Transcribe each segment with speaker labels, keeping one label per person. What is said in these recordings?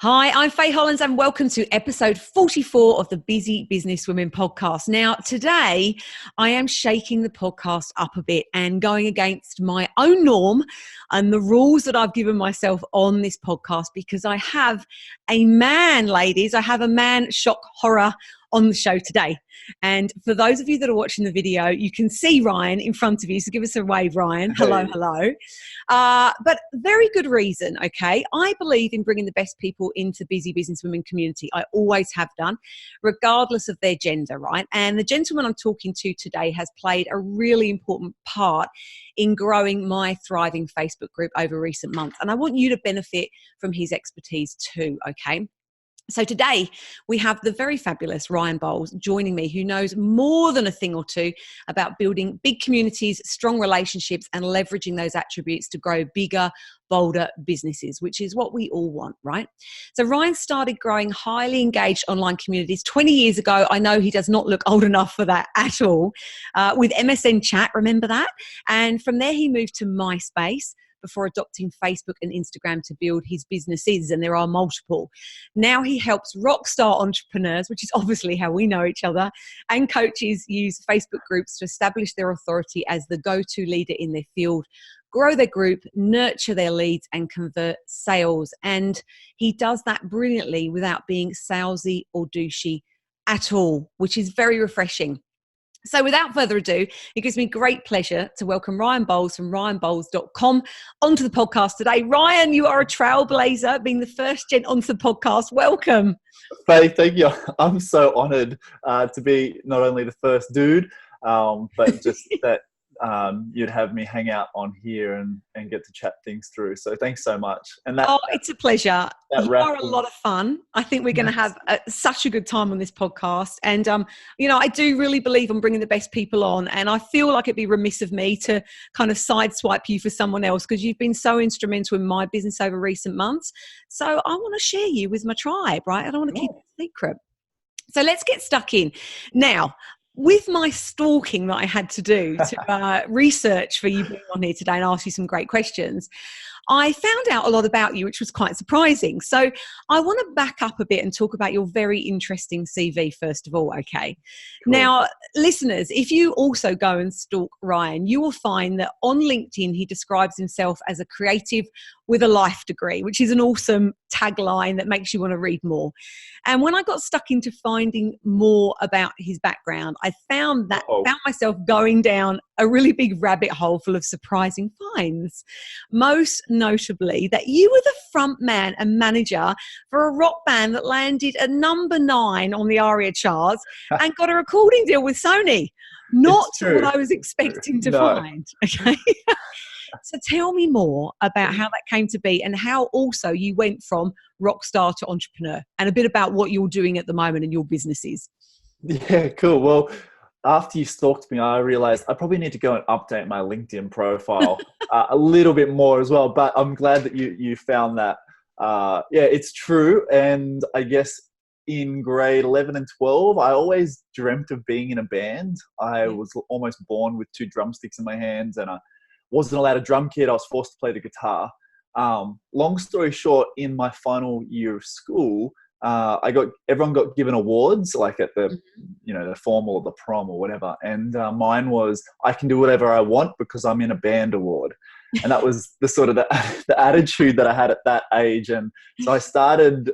Speaker 1: Hi, I'm Faye Hollins and welcome to episode 44 of the Busy Business Women podcast. Now, today I am shaking the podcast up a bit and going against my own norm and the rules that I've given myself on this podcast because I have a man, ladies, I have a man shock horror on the show today. And for those of you that are watching the video, you can see Ryan in front of you. So give us a wave, Ryan. Hello, hello. But very good reason, okay? I believe in bringing the best people into Busy Business Women community. I always have done, regardless of their gender, right? And the gentleman I'm talking to today has played a really important part in growing my thriving Facebook group over recent months. And I want you to benefit from his expertise too, okay? So today we have the very fabulous Ryan Bowles joining me, who knows more than a thing or two about building big communities, strong relationships, and leveraging those attributes to grow bigger, bolder businesses, which is what we all want, right? So Ryan started growing highly engaged online communities 20 years ago. I know he does not look old enough for that at all, with MSN Chat, remember that? And from there he moved to MySpace, before adopting Facebook and Instagram to build his businesses, and there are multiple. Now he helps rockstar entrepreneurs, which is obviously how we know each other, and coaches use Facebook groups to establish their authority as the go-to leader in their field, grow their group, nurture their leads, and convert sales. And he does that brilliantly without being salesy or douchey at all, which is very refreshing. So without further ado, it gives me great pleasure to welcome Ryan Bowles from ryanbowles.com onto the podcast today. Ryan, you are a trailblazer, being the first gent onto the podcast. Welcome.
Speaker 2: Faye, thank you. I'm so honoured to be not only the first dude, but just that you'd have me hang out on here and get to chat things through. So thanks so much. And
Speaker 1: it's a pleasure. You are a lot of fun. I think we're going to have such a good time on this podcast. And, I do really believe in bringing the best people on. And I feel like it'd be remiss of me to kind of sideswipe you for someone else because you've been so instrumental in my business over recent months. So I want to share you with my tribe, right? I don't want to keep it a secret. So let's get stuck in. Now, with my stalking that I had to do to research for you being on here today and ask you some great questions, I found out a lot about you, which was quite surprising. So I want to back up a bit and talk about your very interesting CV first of all, okay? Cool. Now, listeners, if you also go and stalk Ryan, you will find that on LinkedIn, he describes himself as a creative with a life degree, which is an awesome tagline that makes you want to read more. And when I got stuck into finding more about his background, I found myself going down a really big rabbit hole full of surprising finds. Most notably that you were the front man and manager for a rock band that landed at number 9 on the ARIA charts and got a recording deal with Sony. Not what I was expecting to find. Okay. So tell me more about how that came to be and how also you went from rock star to entrepreneur and a bit about what you're doing at the moment in your businesses.
Speaker 2: Yeah, cool. Well, after you stalked me, I realized I probably need to go and update my LinkedIn profile a little bit more as well. But I'm glad that you found that. It's true. And I guess in grade 11 and 12, I always dreamt of being in a band. I was almost born with 2 drumsticks in my hands and I wasn't allowed a drum kit. I was forced to play the guitar. Long story short, in my final year of school, everyone got given awards, like at the, the formal or the prom or whatever. And mine was, I can do whatever I want because I'm in a band award. And that was the sort of the attitude that I had at that age. And so I started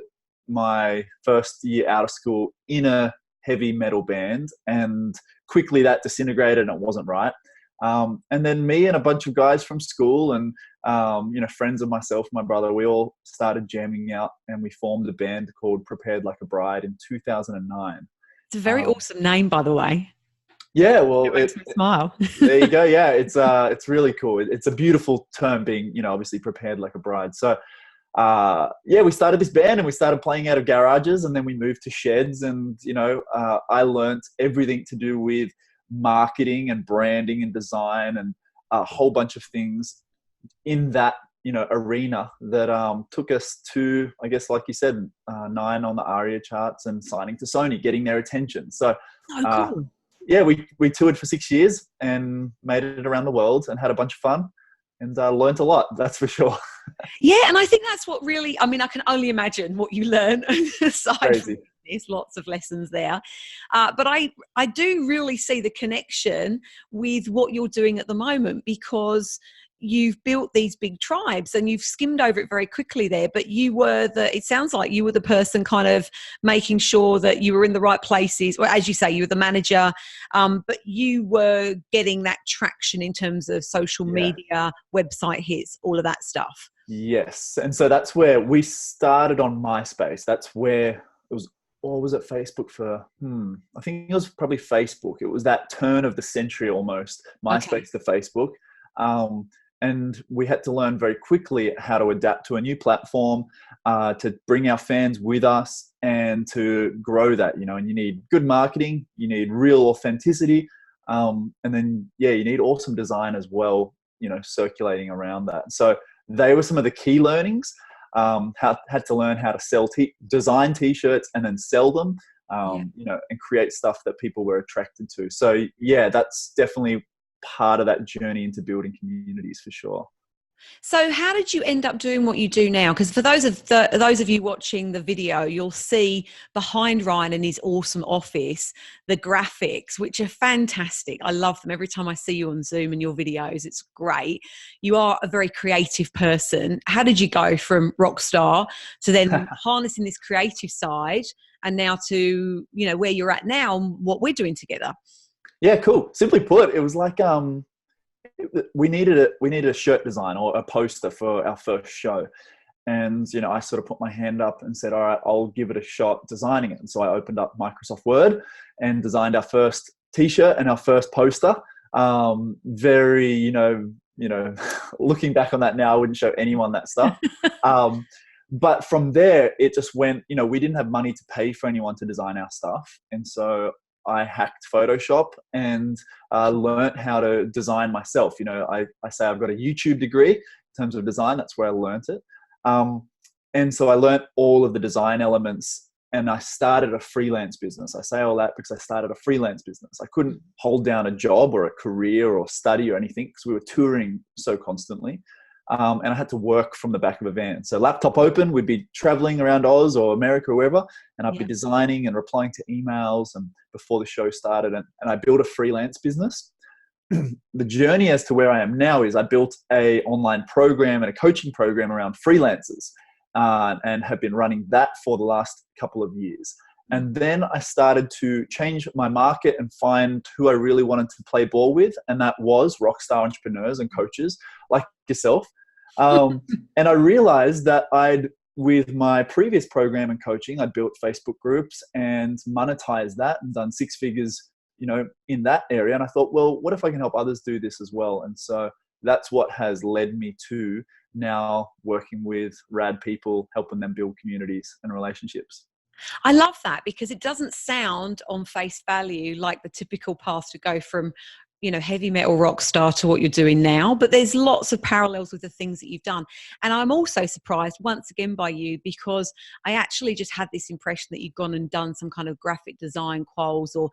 Speaker 2: my first year out of school in a heavy metal band, and quickly that disintegrated and it wasn't right. And then me and a bunch of guys from school and, friends of myself, my brother, we all started jamming out and we formed a band called Prepared Like a Bride in 2009.
Speaker 1: It's a very awesome name, by the way.
Speaker 2: Yeah, well,
Speaker 1: it makes me smile.
Speaker 2: There you go. Yeah, it's really cool. It's a beautiful term being, obviously prepared like a bride. So, we started this band and we started playing out of garages and then we moved to sheds and, I learned everything to do with marketing and branding and design and a whole bunch of things in that arena that took us to, I guess, like you said, 9 on the ARIA charts and signing to Sony, getting their attention. So
Speaker 1: cool.
Speaker 2: We toured for 6 years and made it around the world and had a bunch of fun. and I learned a lot, that's for sure.
Speaker 1: Yeah, and I think that's what really, I mean, I can only imagine what you learn aside from
Speaker 2: Crazy.
Speaker 1: this, lots of lessons there. But I do really see the connection with what you're doing at the moment, because you've built these big tribes and you've skimmed over it very quickly there, but it sounds like you were the person kind of making sure that you were in the right places, or as you say, you were the manager, but you were getting that traction in terms of social media, website hits, all of that stuff.
Speaker 2: Yes. And so that's where we started on MySpace. That's where it was, or was it Facebook for, I think it was probably Facebook. It was that turn of the century almost, MySpace to Facebook. And we had to learn very quickly how to adapt to a new platform, to bring our fans with us and to grow that, and you need good marketing, you need real authenticity. And then, you need awesome design as well, circulating around that. So they were some of the key learnings. Had to learn how to design t-shirts and then sell them, and create stuff that people were attracted to. So that's definitely part of that journey into building communities for sure.
Speaker 1: So how did you end up doing what you do now? Because for those of you watching the video, you'll see behind Ryan in his awesome office, the graphics, which are fantastic. I love them. Every time I see you on Zoom and your videos, it's great. You are a very creative person. How did you go from rockstar to then harnessing this creative side and now to, where you're at now and what we're doing together?
Speaker 2: Yeah, cool. Simply put, it was like we needed a shirt design or a poster for our first show. And, I sort of put my hand up and said, all right, I'll give it a shot designing it. And so I opened up Microsoft Word and designed our first t-shirt and our first poster. Very, looking back on that now, I wouldn't show anyone that stuff. But from there, it just went, we didn't have money to pay for anyone to design our stuff. And so I hacked Photoshop and learned how to design myself. I say I've got a YouTube degree in terms of design. That's where I learned it. And so I learned all of the design elements, and I started a freelance business. I say all that because I started a freelance business. I couldn't hold down a job or a career or study or anything because we were touring so constantly. And I had to work from the back of a van. So laptop open, we'd be traveling around Oz or America or wherever, and I'd be designing and replying to emails and before the show started. And I built a freelance business. The journey as to where I am now is I built a online program and a coaching program around freelancers, and have been running that for the last couple of years. And then I started to change my market and find who I really wanted to play ball with. And that was rockstar entrepreneurs and coaches like yourself. And I realized that with my previous program and coaching, I'd built Facebook groups and monetized that and done six figures, in that area. And I thought, well, what if I can help others do this as well? And so that's what has led me to now working with rad people, helping them build communities and relationships.
Speaker 1: I love that, because it doesn't sound on face value like the typical path to go from, heavy metal rock star to what you're doing now, but there's lots of parallels with the things that you've done. And I'm also surprised once again by you, because I actually just had this impression that you've gone and done some kind of graphic design quals or,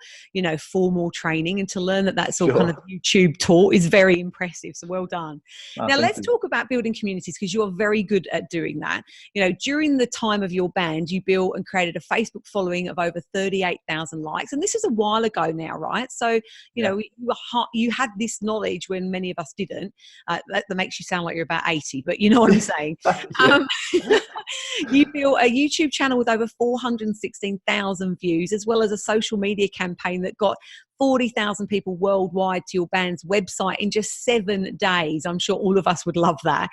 Speaker 1: formal training, and to learn that that's all kind of YouTube taught is very impressive. So well done. Now let's talk about building communities, because you're very good at doing that. During the time of your band, you built and created a Facebook following of over 38,000 likes. And this is a while ago now, right? So, you had this knowledge when many of us didn't. That makes you sound like you're about 80, but you know what I'm saying. You built a YouTube channel with over 416,000 views, as well as a social media campaign that got 40,000 people worldwide to your band's website in just 7 days. I'm sure all of us would love that.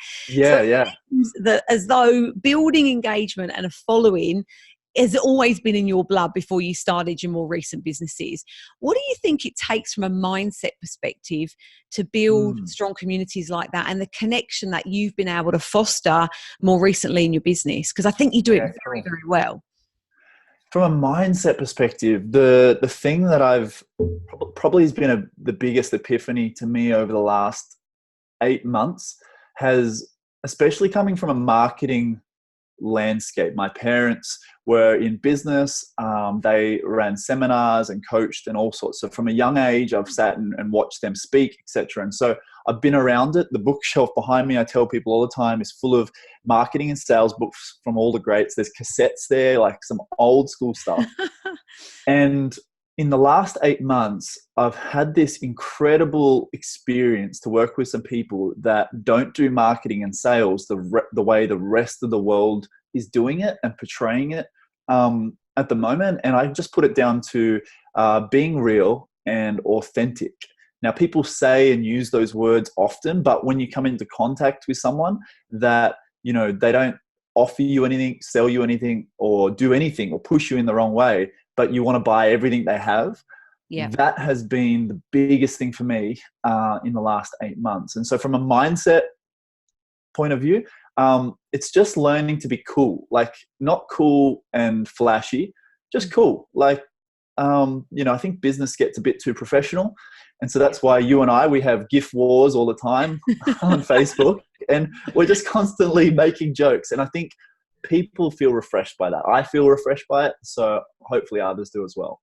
Speaker 1: As though building engagement and a following has always been in your blood before you started your more recent businesses. What do you think it takes from a mindset perspective to build strong communities like that, and the connection that you've been able to foster more recently in your business? Because I think you do it very, very well.
Speaker 2: From a mindset perspective, the thing that I've probably has been the biggest epiphany to me over the last 8 months has, especially coming from a marketing landscape. My parents were in business. They ran seminars and coached and all sorts. So from a young age, I've sat and watched them speak, etc. And so I've been around it. The bookshelf behind me, I tell people all the time, is full of marketing and sales books from all the greats. There's cassettes there, like some old school stuff. And in the last 8 months, I've had this incredible experience to work with some people that don't do marketing and sales the way the rest of the world is doing it and portraying it at the moment. And I just put it down to being real and authentic. Now, people say and use those words often, but when you come into contact with someone that, they don't offer you anything, sell you anything, or do anything, or push you in the wrong way, but you want to buy everything they have.
Speaker 1: Yeah.
Speaker 2: That has been the biggest thing for me in the last 8 months. And so from a mindset point of view, it's just learning to be cool, like not cool and flashy, just cool. Like, I think business gets a bit too professional. And so that's why you and we have GIF wars all the time on Facebook, and we're just constantly making jokes. And I think people feel refreshed by that. I feel refreshed by it. So hopefully others do as well.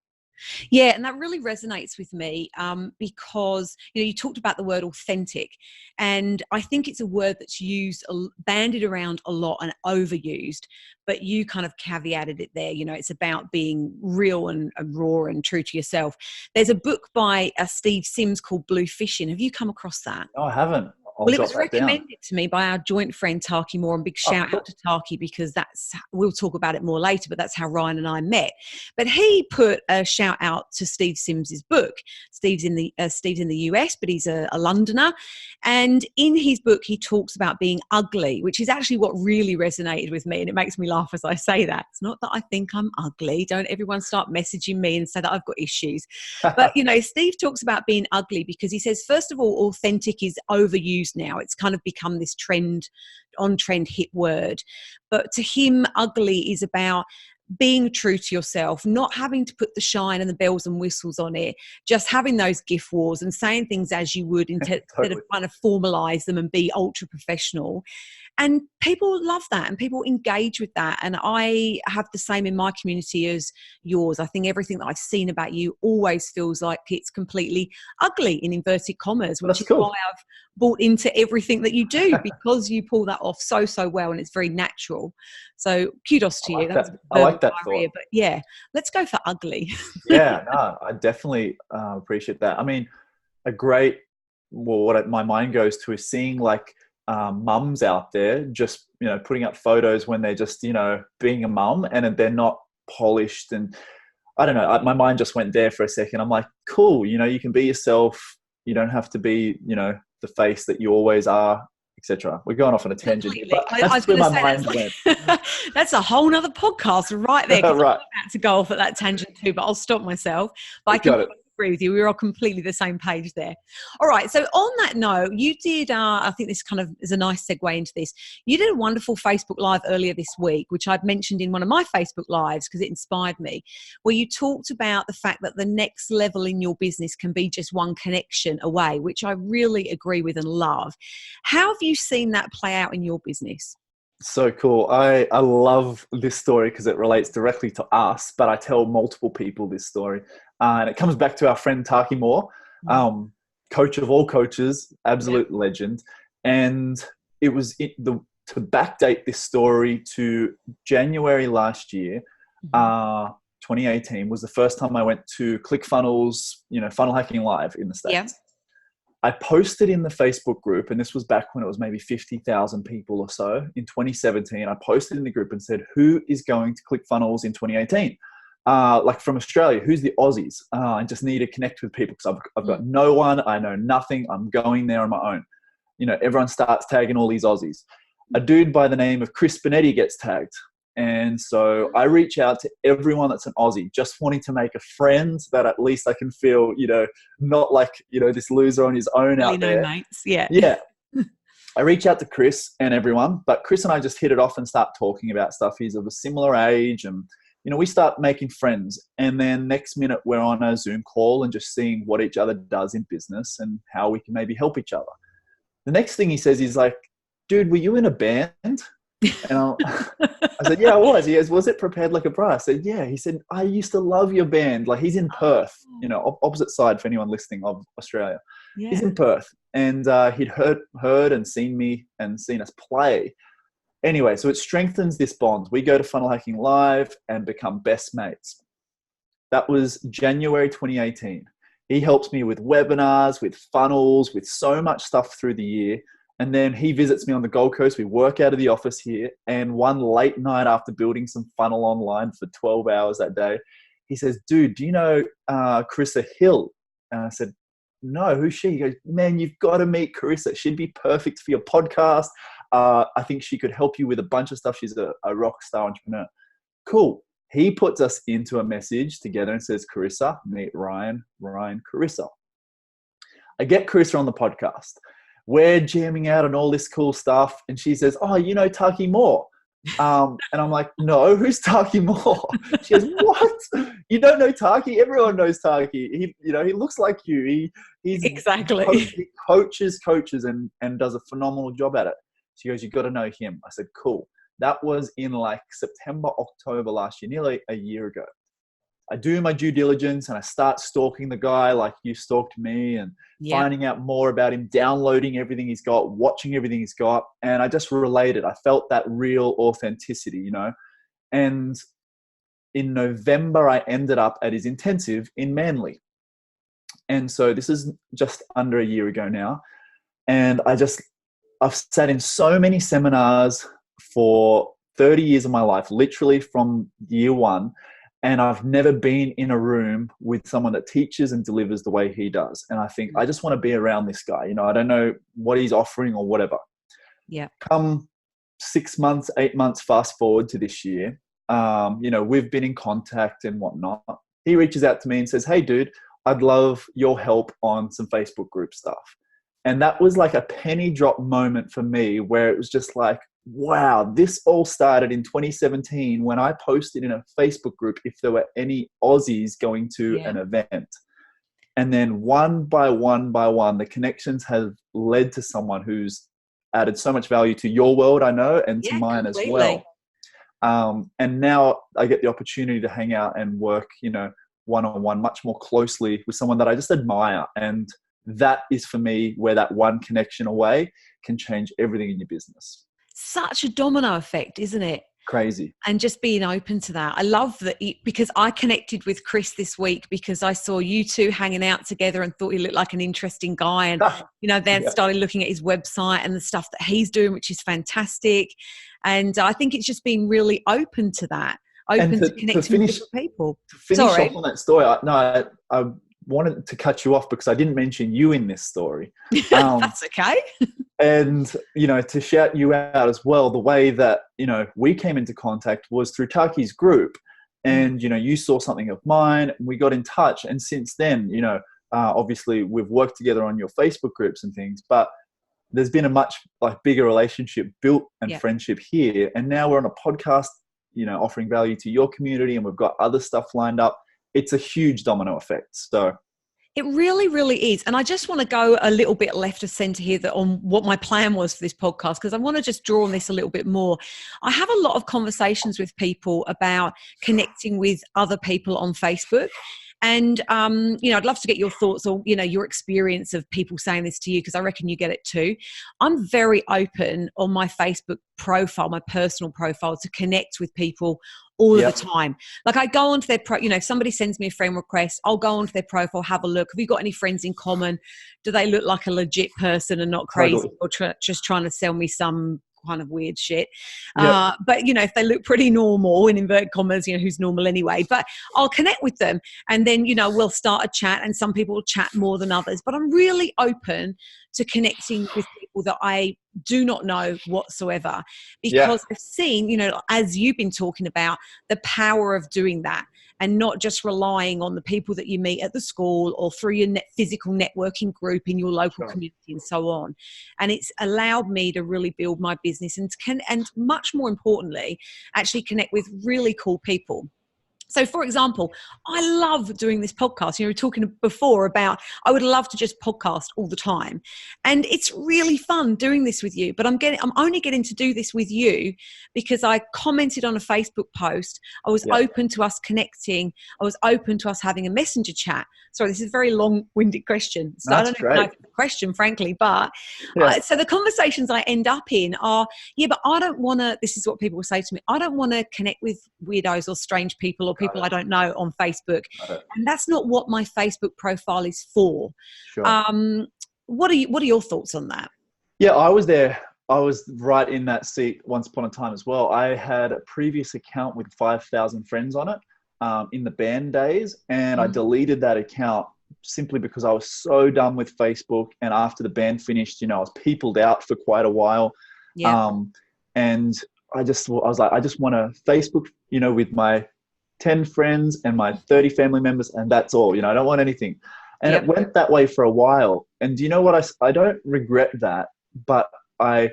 Speaker 1: Yeah, and that really resonates with me because, you talked about the word authentic, and I think it's a word that's used, bandied around a lot and overused, but you kind of caveated it there. It's about being real and raw and true to yourself. There's a book by Steve Sims called Blue Fishing. Have you come across that?
Speaker 2: No, I haven't.
Speaker 1: Well, it was recommended to me by our joint friend Taki Moore, and big shout out to Taki, because we'll talk about it more later, but that's how Ryan and I met. But he put a shout out to Steve Sims's book. Steve's in the US, but he's a Londoner. And in his book, he talks about being ugly, which is actually what really resonated with me. And it makes me laugh as I say that. It's not that I think I'm ugly. Don't everyone start messaging me and say that I've got issues. But, Steve talks about being ugly because he says, first of all, authentic is overused now. It's kind of become this on-trend hit word. But to him, ugly is about being true to yourself, not having to put the shine and the bells and whistles on it, just having those GIF wars and saying things as you would instead of trying to formalize them and be ultra professional. And people love that and people engage with that. And I have the same in my community as yours. I think everything that I've seen about you always feels like it's completely ugly, in inverted commas, which is why I've bought into everything that you do, because you pull that off so well and it's very natural. So kudos to you.
Speaker 2: I like that thought.
Speaker 1: But yeah, let's go for ugly.
Speaker 2: Yeah, no, I definitely appreciate that. I mean, what my mind goes to is seeing like mums out there just, putting up photos when they're just, being a mum, and they're not polished. And I don't know, my mind just went there for a second. I'm like, cool, you can be yourself. You don't have to be, the face that you always are, etc. We're going off on a tangent here, but that's where my mind went.
Speaker 1: That's a whole nother podcast right there.
Speaker 2: Right.
Speaker 1: I'm about to go off at that tangent too, but I'll stop myself. But I can agree with you. We're on completely the same page there. All right. So on that note, you did, I think this kind of is a nice segue into this. You did a wonderful Facebook Live earlier this week, which I'd mentioned in one of my Facebook Lives because it inspired me, where you talked about the fact that the next level in your business can be just one connection away, which I really agree with and love. How have you seen that play out in your business?
Speaker 2: So cool. I love this story because it relates directly to us, but I tell multiple people this story. And it comes back to our friend Taki Moore, coach of all coaches, absolute legend. And it was to backdate this story to January last year, 2018 was the first time I went to ClickFunnels, funnel hacking live in the States. Yeah. I posted in the Facebook group, and this was back when it was maybe 50,000 people or so in 2017. I posted in the group and said, who is going to ClickFunnels in 2018? Like from Australia, who's the Aussies? I just need to connect with people because I've got no one. I know nothing. I'm going there on my own. Everyone starts tagging all these Aussies. A dude by the name of Chris Benetti gets tagged. And so I reach out to everyone that's an Aussie, just wanting to make a friend that at least I can feel, not like, this loser on his own really out there.
Speaker 1: Mates. Yeah.
Speaker 2: Yeah. I reach out to Chris and everyone, but Chris and I just hit it off and start talking about stuff. He's of a similar age and, we start making friends. And then next minute we're on a Zoom call and just seeing what each other does in business and how we can maybe help each other. The next thing he says is like, dude, were you in a band? And I said, yeah, I was. He goes, was it prepared like a bride? I said, yeah. He said, I used to love your band. Like, he's in Perth, opposite side for anyone listening of Australia.
Speaker 1: Yeah.
Speaker 2: He's in Perth. And he'd heard and seen me and seen us play. Anyway, so it strengthens this bond. We go to Funnel Hacking Live and become best mates. That was January 2018. He helps me with webinars, with funnels, with so much stuff through the year. And then he visits me on the Gold Coast. We work out of the office here. And one late night after building some funnel online for 12 hours that day, he says, dude, do you know Carissa Hill? And I said, no, who's she? He goes, man, you've got to meet Carissa. She'd be perfect for your podcast. I think she could help you with a bunch of stuff. She's a rockstar entrepreneur. Cool. He puts us into a message together and says, Carissa, meet Ryan, Carissa. I get Carissa on the podcast. We're jamming out on all this cool stuff. And she says, oh, you know Taki Moore? And I'm like, no, who's Taki Moore? She goes, what? You don't know Taki? Everyone knows Taki. He looks like you. He's
Speaker 1: exactly.
Speaker 2: He coaches and does a phenomenal job at it. She goes, you got to know him. I said, cool. That was in like September, October last year, nearly a year ago. I do my due diligence and I start stalking the guy like you stalked me and finding out more about him, downloading everything he's got, watching everything he's got. And I just related. I felt that real authenticity, And in November, I ended up at his intensive in Manly. And so this is just under a year ago now. And I've sat in so many seminars for 30 years of my life, literally from year one. And I've never been in a room with someone that teaches and delivers the way he does. And I think I just want to be around this guy. I don't know what he's offering or whatever.
Speaker 1: Yeah.
Speaker 2: Come 6 months, 8 months, fast forward to this year. We've been in contact and whatnot. He reaches out to me and says, hey, dude, I'd love your help on some Facebook group stuff. And that was like a penny drop moment for me where it was just like, wow, this all started in 2017 when I posted in a Facebook group if there were any Aussies going to an event. And then one by one, the connections have led to someone who's added so much value to your world, I know, and to mine completely. As well. And now I get the opportunity to hang out and work, one-on-one much more closely with someone that I just admire. And that is for me where that one connection away can change everything in your business.
Speaker 1: Such a domino effect, isn't it?
Speaker 2: Crazy.
Speaker 1: And just being open to that. I love that because I connected with Chris this week because I saw you two hanging out together and thought he looked like an interesting guy. And, then started looking at his website and the stuff that he's doing, which is fantastic. And I think it's just being really open to that, to connecting with different people.
Speaker 2: To finish off on that story, I wanted to cut you off because I didn't mention you in this story.
Speaker 1: That's okay.
Speaker 2: And, to shout you out as well, the way that, we came into contact was through Taki's group. And, you saw something of mine and we got in touch. And since then, obviously we've worked together on your Facebook groups and things, but there's been a much bigger relationship built and friendship here. And now we're on a podcast, offering value to your community and we've got other stuff lined up. It's a huge domino effect. So
Speaker 1: it really, really is. And I just want to go a little bit left of center here on what my plan was for this podcast, because I want to just draw on this a little bit more. I have a lot of conversations with people about connecting with other people on Facebook. And, I'd love to get your thoughts or, your experience of people saying this to you, because I reckon you get it too. I'm very open on my Facebook profile, my personal profile, to connect with people all of the time. Like I go onto their if somebody sends me a friend request, I'll go onto their profile, have a look. Have you got any friends in common? Do they look like a legit person and not crazy or just trying to sell me some kind of weird shit? But if they look pretty normal, in inverted commas, who's normal anyway, but I'll connect with them and then we'll start a chat, and some people will chat more than others, but I'm really open to connecting with people that I do not know whatsoever, because I've seen, as you've been talking about, the power of doing that and not just relying on the people that you meet at the school or through your physical networking group in your local community and so on. And it's allowed me to really build my business and much more importantly, actually connect with really cool people. So, for example, I love doing this podcast. You know, we were talking before about I would love to just podcast all the time, and it's really fun doing this with you. But I'm only getting to do this with you because I commented on a Facebook post. I was open to us connecting. I was open to us having a messenger chat. Sorry, this is a very long-winded question. So I don't even know if it's a question, frankly. But so the conversations I end up in are, but I don't want to. This is what people will say to me. I don't want to connect with weirdos or strange people or people I don't know on Facebook. And that's not what my Facebook profile is for.
Speaker 2: Sure.
Speaker 1: What are your thoughts on that?
Speaker 2: Yeah, I was there. I was right in that seat once upon a time as well. I had a previous account with 5,000 friends on it in the band days. And I deleted that account simply because I was so done with Facebook. And after the band finished, I was peopled out for quite a while. Yeah. And I was like, I just want to Facebook, with my 10 friends and my 30 family members, and that's all. I don't want anything. And it went that way for a while. And you know what? I don't regret that, but I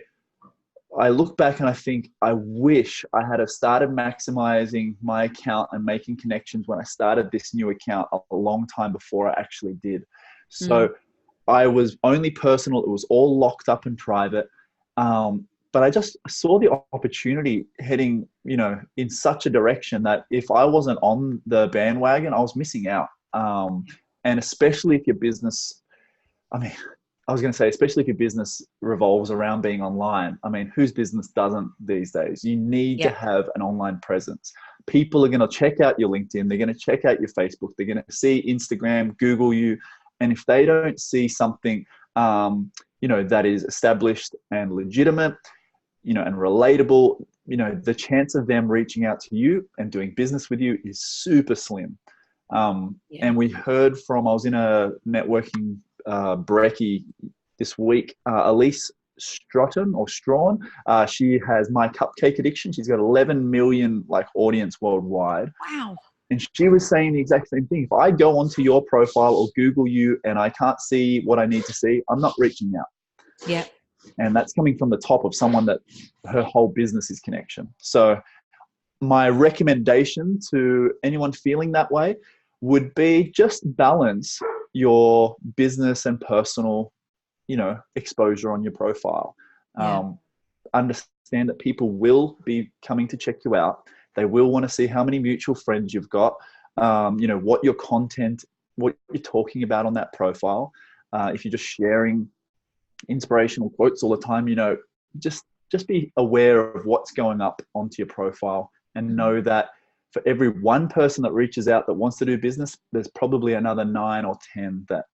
Speaker 2: look back and I think I wish I had have started maximizing my account and making connections when I started this new account a long time before I actually did. So I was only personal. It was all locked up and private. But I just saw the opportunity heading, in such a direction that if I wasn't on the bandwagon, I was missing out. And especially if your business, especially if your business revolves around being online. Whose business doesn't these days? You need to have an online presence. People are going to check out your LinkedIn. They're going to check out your Facebook. They're going to see Instagram, Google you. And if they don't see something, that is established and legitimate, and relatable, the chance of them reaching out to you and doing business with you is super slim. And we heard I was in a networking brekkie this week, Elise Strawn. She has My Cupcake Addiction. She's got 11 million audience worldwide.
Speaker 1: Wow.
Speaker 2: And she was saying the exact same thing. If I go onto your profile or Google you and I can't see what I need to see, I'm not reaching out.
Speaker 1: Yeah.
Speaker 2: And that's coming from the top of someone that her whole business is connection. So my recommendation to anyone feeling that way would be just balance your business and personal, exposure on your profile. Understand that people will be coming to check you out. They will want to see how many mutual friends you've got, what your content, what you're talking about on that profile. If you're just sharing inspirational quotes all the time, just be aware of what's going up onto your profile, and know that for every one person that reaches out that wants to do business, there's probably another 9 or 10 that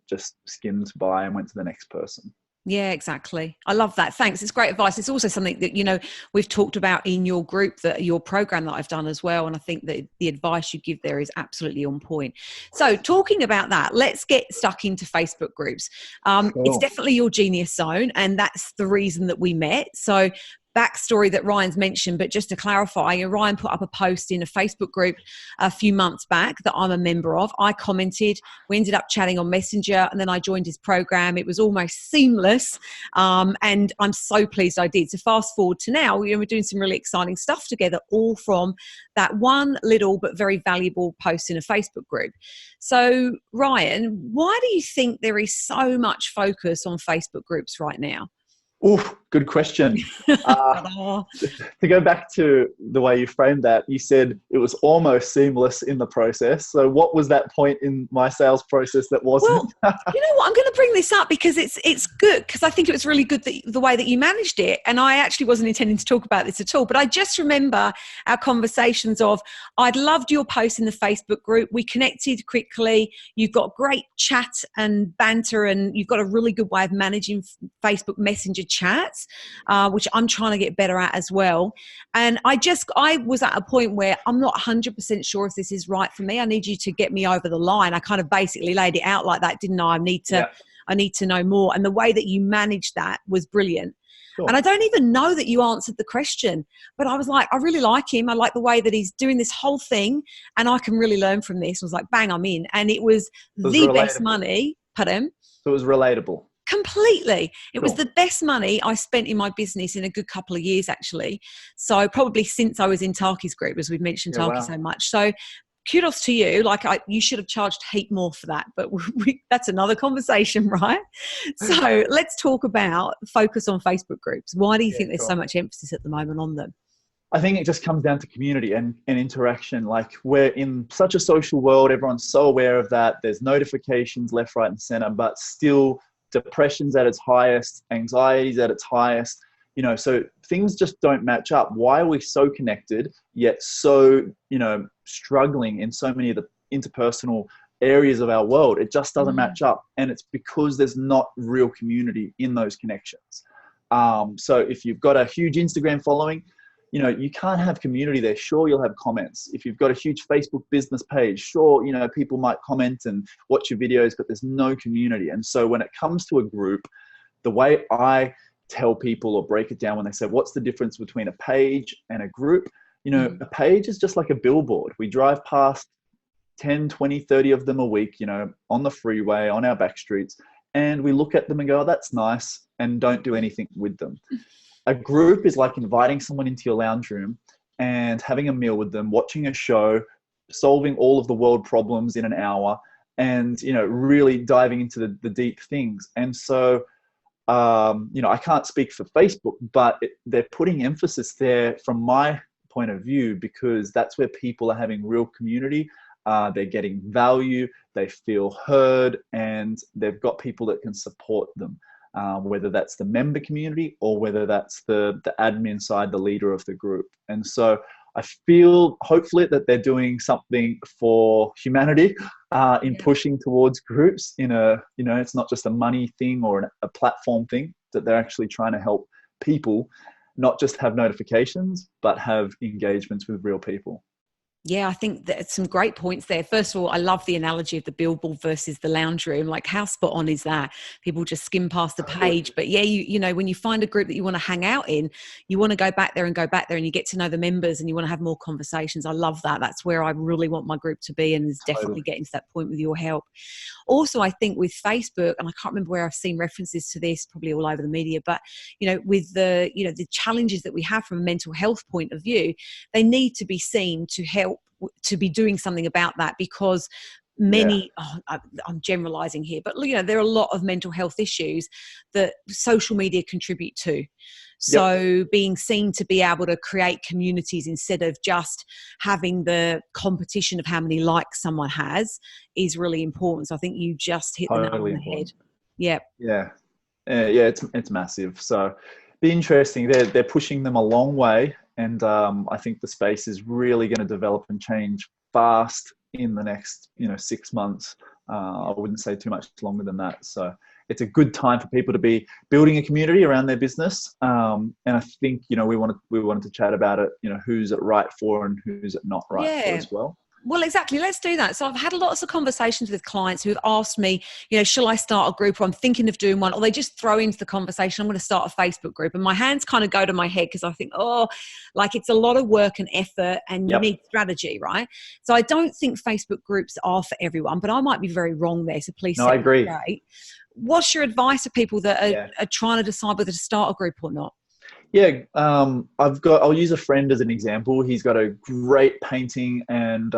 Speaker 2: just skimmed by and went to the next person.
Speaker 1: Yeah, exactly. I love that. Thanks. It's great advice. It's also something that, we've talked about in your group, your program that I've done as well. And I think that the advice you give there is absolutely on point. So talking about that, let's get stuck into Facebook groups.
Speaker 2: Cool.
Speaker 1: It's definitely your genius zone. And that's the reason that we met. So backstory that Ryan's mentioned, but just to clarify, Ryan put up a post in a Facebook group a few months back that I'm a member of. I commented, we ended up chatting on Messenger, and then I joined his program. It was almost seamless, and I'm so pleased I did. So fast forward to now, we're doing some really exciting stuff together, all from that one little but very valuable post in a Facebook group. So Ryan, why do you think there is so much focus on Facebook groups right now?
Speaker 2: Oh, good question. To go back to the way you framed that, you said it was almost seamless in the process. So what was that point in my sales process that wasn't?
Speaker 1: Well, you know what? I'm going to bring this up because it's good, because I think it was really good the way that you managed it. And I actually wasn't intending to talk about this at all, but I just remember our conversations of, I'd loved your post in the Facebook group. We connected quickly. You've got great chat and banter, and you've got a really good way of managing Facebook Messenger chats, which I'm trying to get better at as well. And I was at a point where I'm not 100% sure if this is right for me. I need you to get me over the line. I kind of basically laid it out like that, didn't I? I need to know more. And the way that you managed that was brilliant. Sure. And I don't even know that you answered the question, but I was like, I really like him. I like the way that he's doing this whole thing, and I can really learn from this. I was like, bang, I'm in. And it was the
Speaker 2: relatable.
Speaker 1: Best money. Pardon?
Speaker 2: So it was relatable.
Speaker 1: Completely. It was
Speaker 2: Cool.
Speaker 1: the best money I spent in my business in a good couple of years, actually. So probably since I was in Taki's group, as we've mentioned
Speaker 2: Yeah,
Speaker 1: Taki
Speaker 2: wow.
Speaker 1: so much. So kudos to you. Like, you should have charged a heap more for that, but that's another conversation, right? So let's talk about focus on Facebook groups. Why do you
Speaker 2: Yeah,
Speaker 1: think there's so
Speaker 2: cool.
Speaker 1: much emphasis at the moment on them?
Speaker 2: I think it just comes down to community and interaction. Like, we're in such a social world, everyone's so aware of that. There's notifications left, right, and center, but still depression's at its highest, anxiety's at its highest. You know, so things just don't match up. Why are we so connected yet so, you know, struggling in so many of the interpersonal areas of our world? It just doesn't match up, and it's because there's not real community in those connections. So if you've got a huge Instagram following, you know, you can't have community there. Sure, you'll have comments. If you've got a huge Facebook business page, sure, you know, people might comment and watch your videos, but there's no community. And so when it comes to a group, the way I tell people or break it down when they say, what's the difference between a page and a group? You know, a page is just like a billboard. We drive past 10, 20, 30 of them a week, you know, on the freeway, on our back streets, and we look at them and go, oh, that's nice, and don't do anything with them. A group is like inviting someone into your lounge room and having a meal with them, watching a show, solving all of the world problems in an hour, and, you know, really diving into the deep things. And so, you know, I can't speak for Facebook, but they're putting emphasis there from my point of view, because that's where people are having real community. They're getting value, they feel heard, and they've got people that can support them. Whether that's the member community or whether that's the admin side, the leader of the group. And so I feel hopefully that they're doing something for humanity in pushing towards groups in a, you know, it's not just a money thing or a platform thing, that they're actually trying to help people not just have notifications, but have engagements with real people.
Speaker 1: Yeah, I think that's some great points there. First of all, I love the analogy of the billboard versus the lounge room. Like, how spot on is that? People just skim past the page. But yeah, you know, when you find a group that you want to hang out in, you want to go back there and you get to know the members and you want to have more conversations. I love that. That's where I really want my group to be, and is definitely getting to that point with your help. Also, I think with Facebook, and I can't remember where I've seen references to this, probably all over the media, but, you know, with the, you know, the challenges that we have from a mental health point of view, they need to be seen to help to be doing something about that, because many, I'm generalizing here, but, you know, there are a lot of mental health issues that social media contribute to. So being seen to be able to create communities instead of just having the competition of how many likes someone has is really important. So I think you just hit the nail on the head. Yeah.
Speaker 2: It's massive. So be interesting. They're pushing them a long way, and I think the space is really going to develop and change fast in the next, you know, 6 months. I wouldn't say too much longer than that. So it's a good time for people to be building a community around their business. And I think, you know, we wanted to chat about it, you know, who's it right for and who's it not right for as well.
Speaker 1: Well, exactly. Let's do that. So I've had lots of conversations with clients who have asked me, you know, shall I start a group, or I'm thinking of doing one, or they just throw into the conversation, I'm going to start a Facebook group. And my hands kind of go to my head, because I think, oh, like, it's a lot of work and effort, and you need strategy, right? So I don't think Facebook groups are for everyone, but I might be very wrong there. So please
Speaker 2: I agree.
Speaker 1: Straight. What's your advice to people that are trying to decide whether to start a group or not?
Speaker 2: I'll use a friend as an example. He's got a great painting, and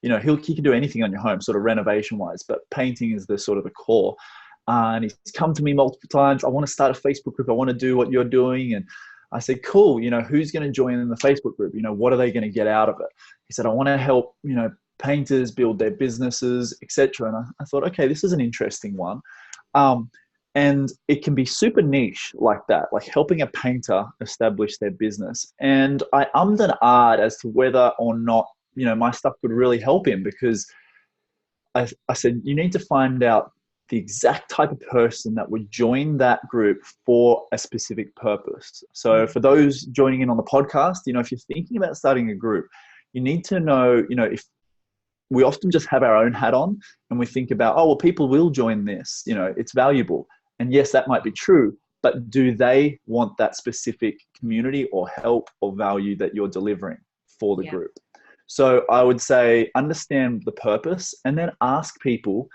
Speaker 2: you know, he can do anything on your home, sort of renovation wise, but painting is the sort of the core. And he's come to me multiple times. I want to start a Facebook group. I want to do what you're doing. And I said, cool, you know, who's going to join in the Facebook group? You know, what are they going to get out of it? He said, I want to help, you know, painters build their businesses, etc. And I thought, okay, this is an interesting one. And it can be super niche like that, like helping a painter establish their business. And I ummed and ahed as to whether or not, you know, my stuff could really help him, because I said, you need to find out the exact type of person that would join that group for a specific purpose. So for those joining in on the podcast, you know, if you're thinking about starting a group, you need to know, you know, if we often just have our own hat on and we think about, oh, well, people will join this, you know, it's valuable. And yes, that might be true, but do they want that specific community or help or value that you're delivering for the group? So I would say understand the purpose, and then ask people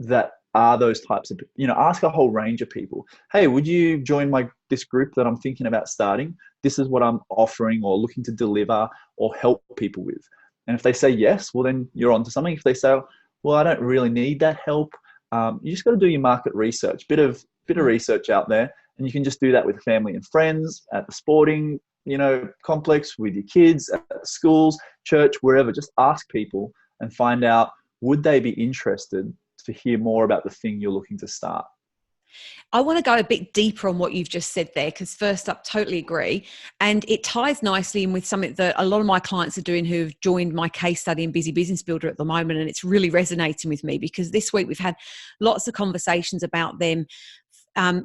Speaker 2: that are those types of, ask a whole range of people. Hey, would you join this group that I'm thinking about starting? This is what I'm offering or looking to deliver or help people with. And if they say yes, well, then you're onto something. If they say, well, I don't really need that help, you just got to do your market research, bit of research out there. And you can just do that with family and friends, at the sporting, complex, with your kids, at schools, church, wherever. Just ask people and find out, would they be interested to hear more about the thing you're looking to start?
Speaker 1: I want to go a bit deeper on what you've just said there, because first up, totally agree. And it ties nicely in with something that a lot of my clients are doing who've joined my case study in Busy Business Builder at the moment. And it's really resonating with me because this week we've had lots of conversations about them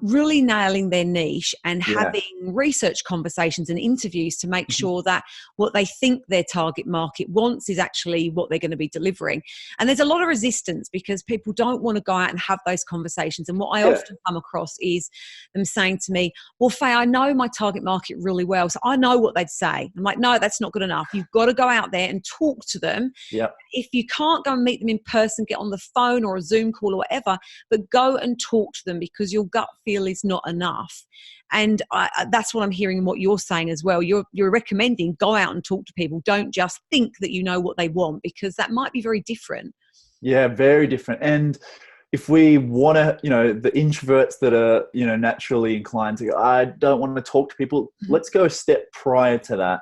Speaker 1: really nailing their niche and having research conversations and interviews to make sure that what they think their target market wants is actually what they're going to be delivering. And there's a lot of resistance because people don't want to go out and have those conversations. And what I often come across is them saying to me, well, Faye, I know my target market really well, so I know what they'd say. I'm like, no, that's not good enough. You've got to go out there and talk to them.
Speaker 2: Yep.
Speaker 1: If you can't go and meet them in person, get on the phone or a Zoom call or whatever, but go and talk to them, because your gut feel is not enough. And that's what I'm hearing in what you're saying as well. You're recommending go out and talk to people. Don't just think that you know what they want, because that might be very different.
Speaker 2: Yeah, very different. And if we want to, the introverts that are, naturally inclined to go, I don't want to talk to people, let's go a step prior to that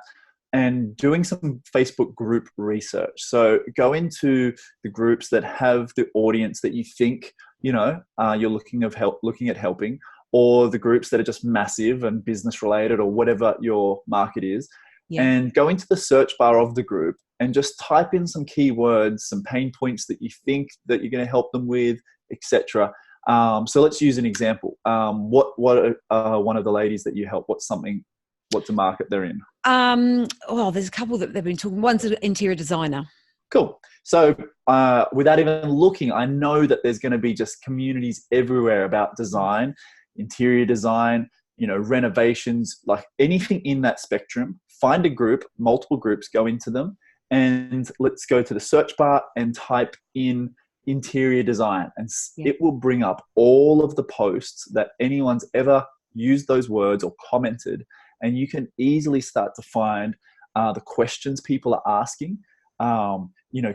Speaker 2: and doing some Facebook group research. So go into the groups that have the audience that you think, you're looking at helping, or the groups that are just massive and business related or whatever your market is. Yeah. And go into the search bar of the group and just type in some keywords, some pain points that you think that you're going to help them with, etc. So let's use an example. What one of the ladies that you help, what's a market they're in?
Speaker 1: Well, there's a couple that they've been talking. One's an interior designer.
Speaker 2: Cool. So without even looking, I know that there's going to be just communities everywhere about design, interior design, renovations, like anything in that spectrum. Find a group, multiple groups, go into them, and let's go to the search bar and type in interior design, and it will bring up all of the posts that anyone's ever used those words or commented, and you can easily start to find the questions people are asking,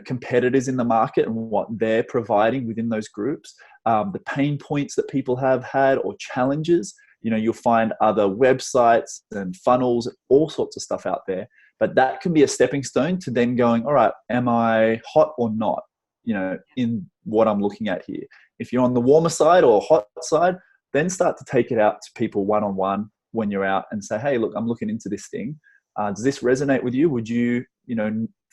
Speaker 2: competitors in the market and what they're providing within those groups, the pain points that people have had or challenges. You'll find other websites and funnels, all sorts of stuff out there. But that can be a stepping stone to then going, all right, am I hot or not, in what I'm looking at here? If you're on the warmer side or hot side, then start to take it out to people one-on-one when you're out and say, hey, look, I'm looking into this thing. Does this resonate with you? Would you,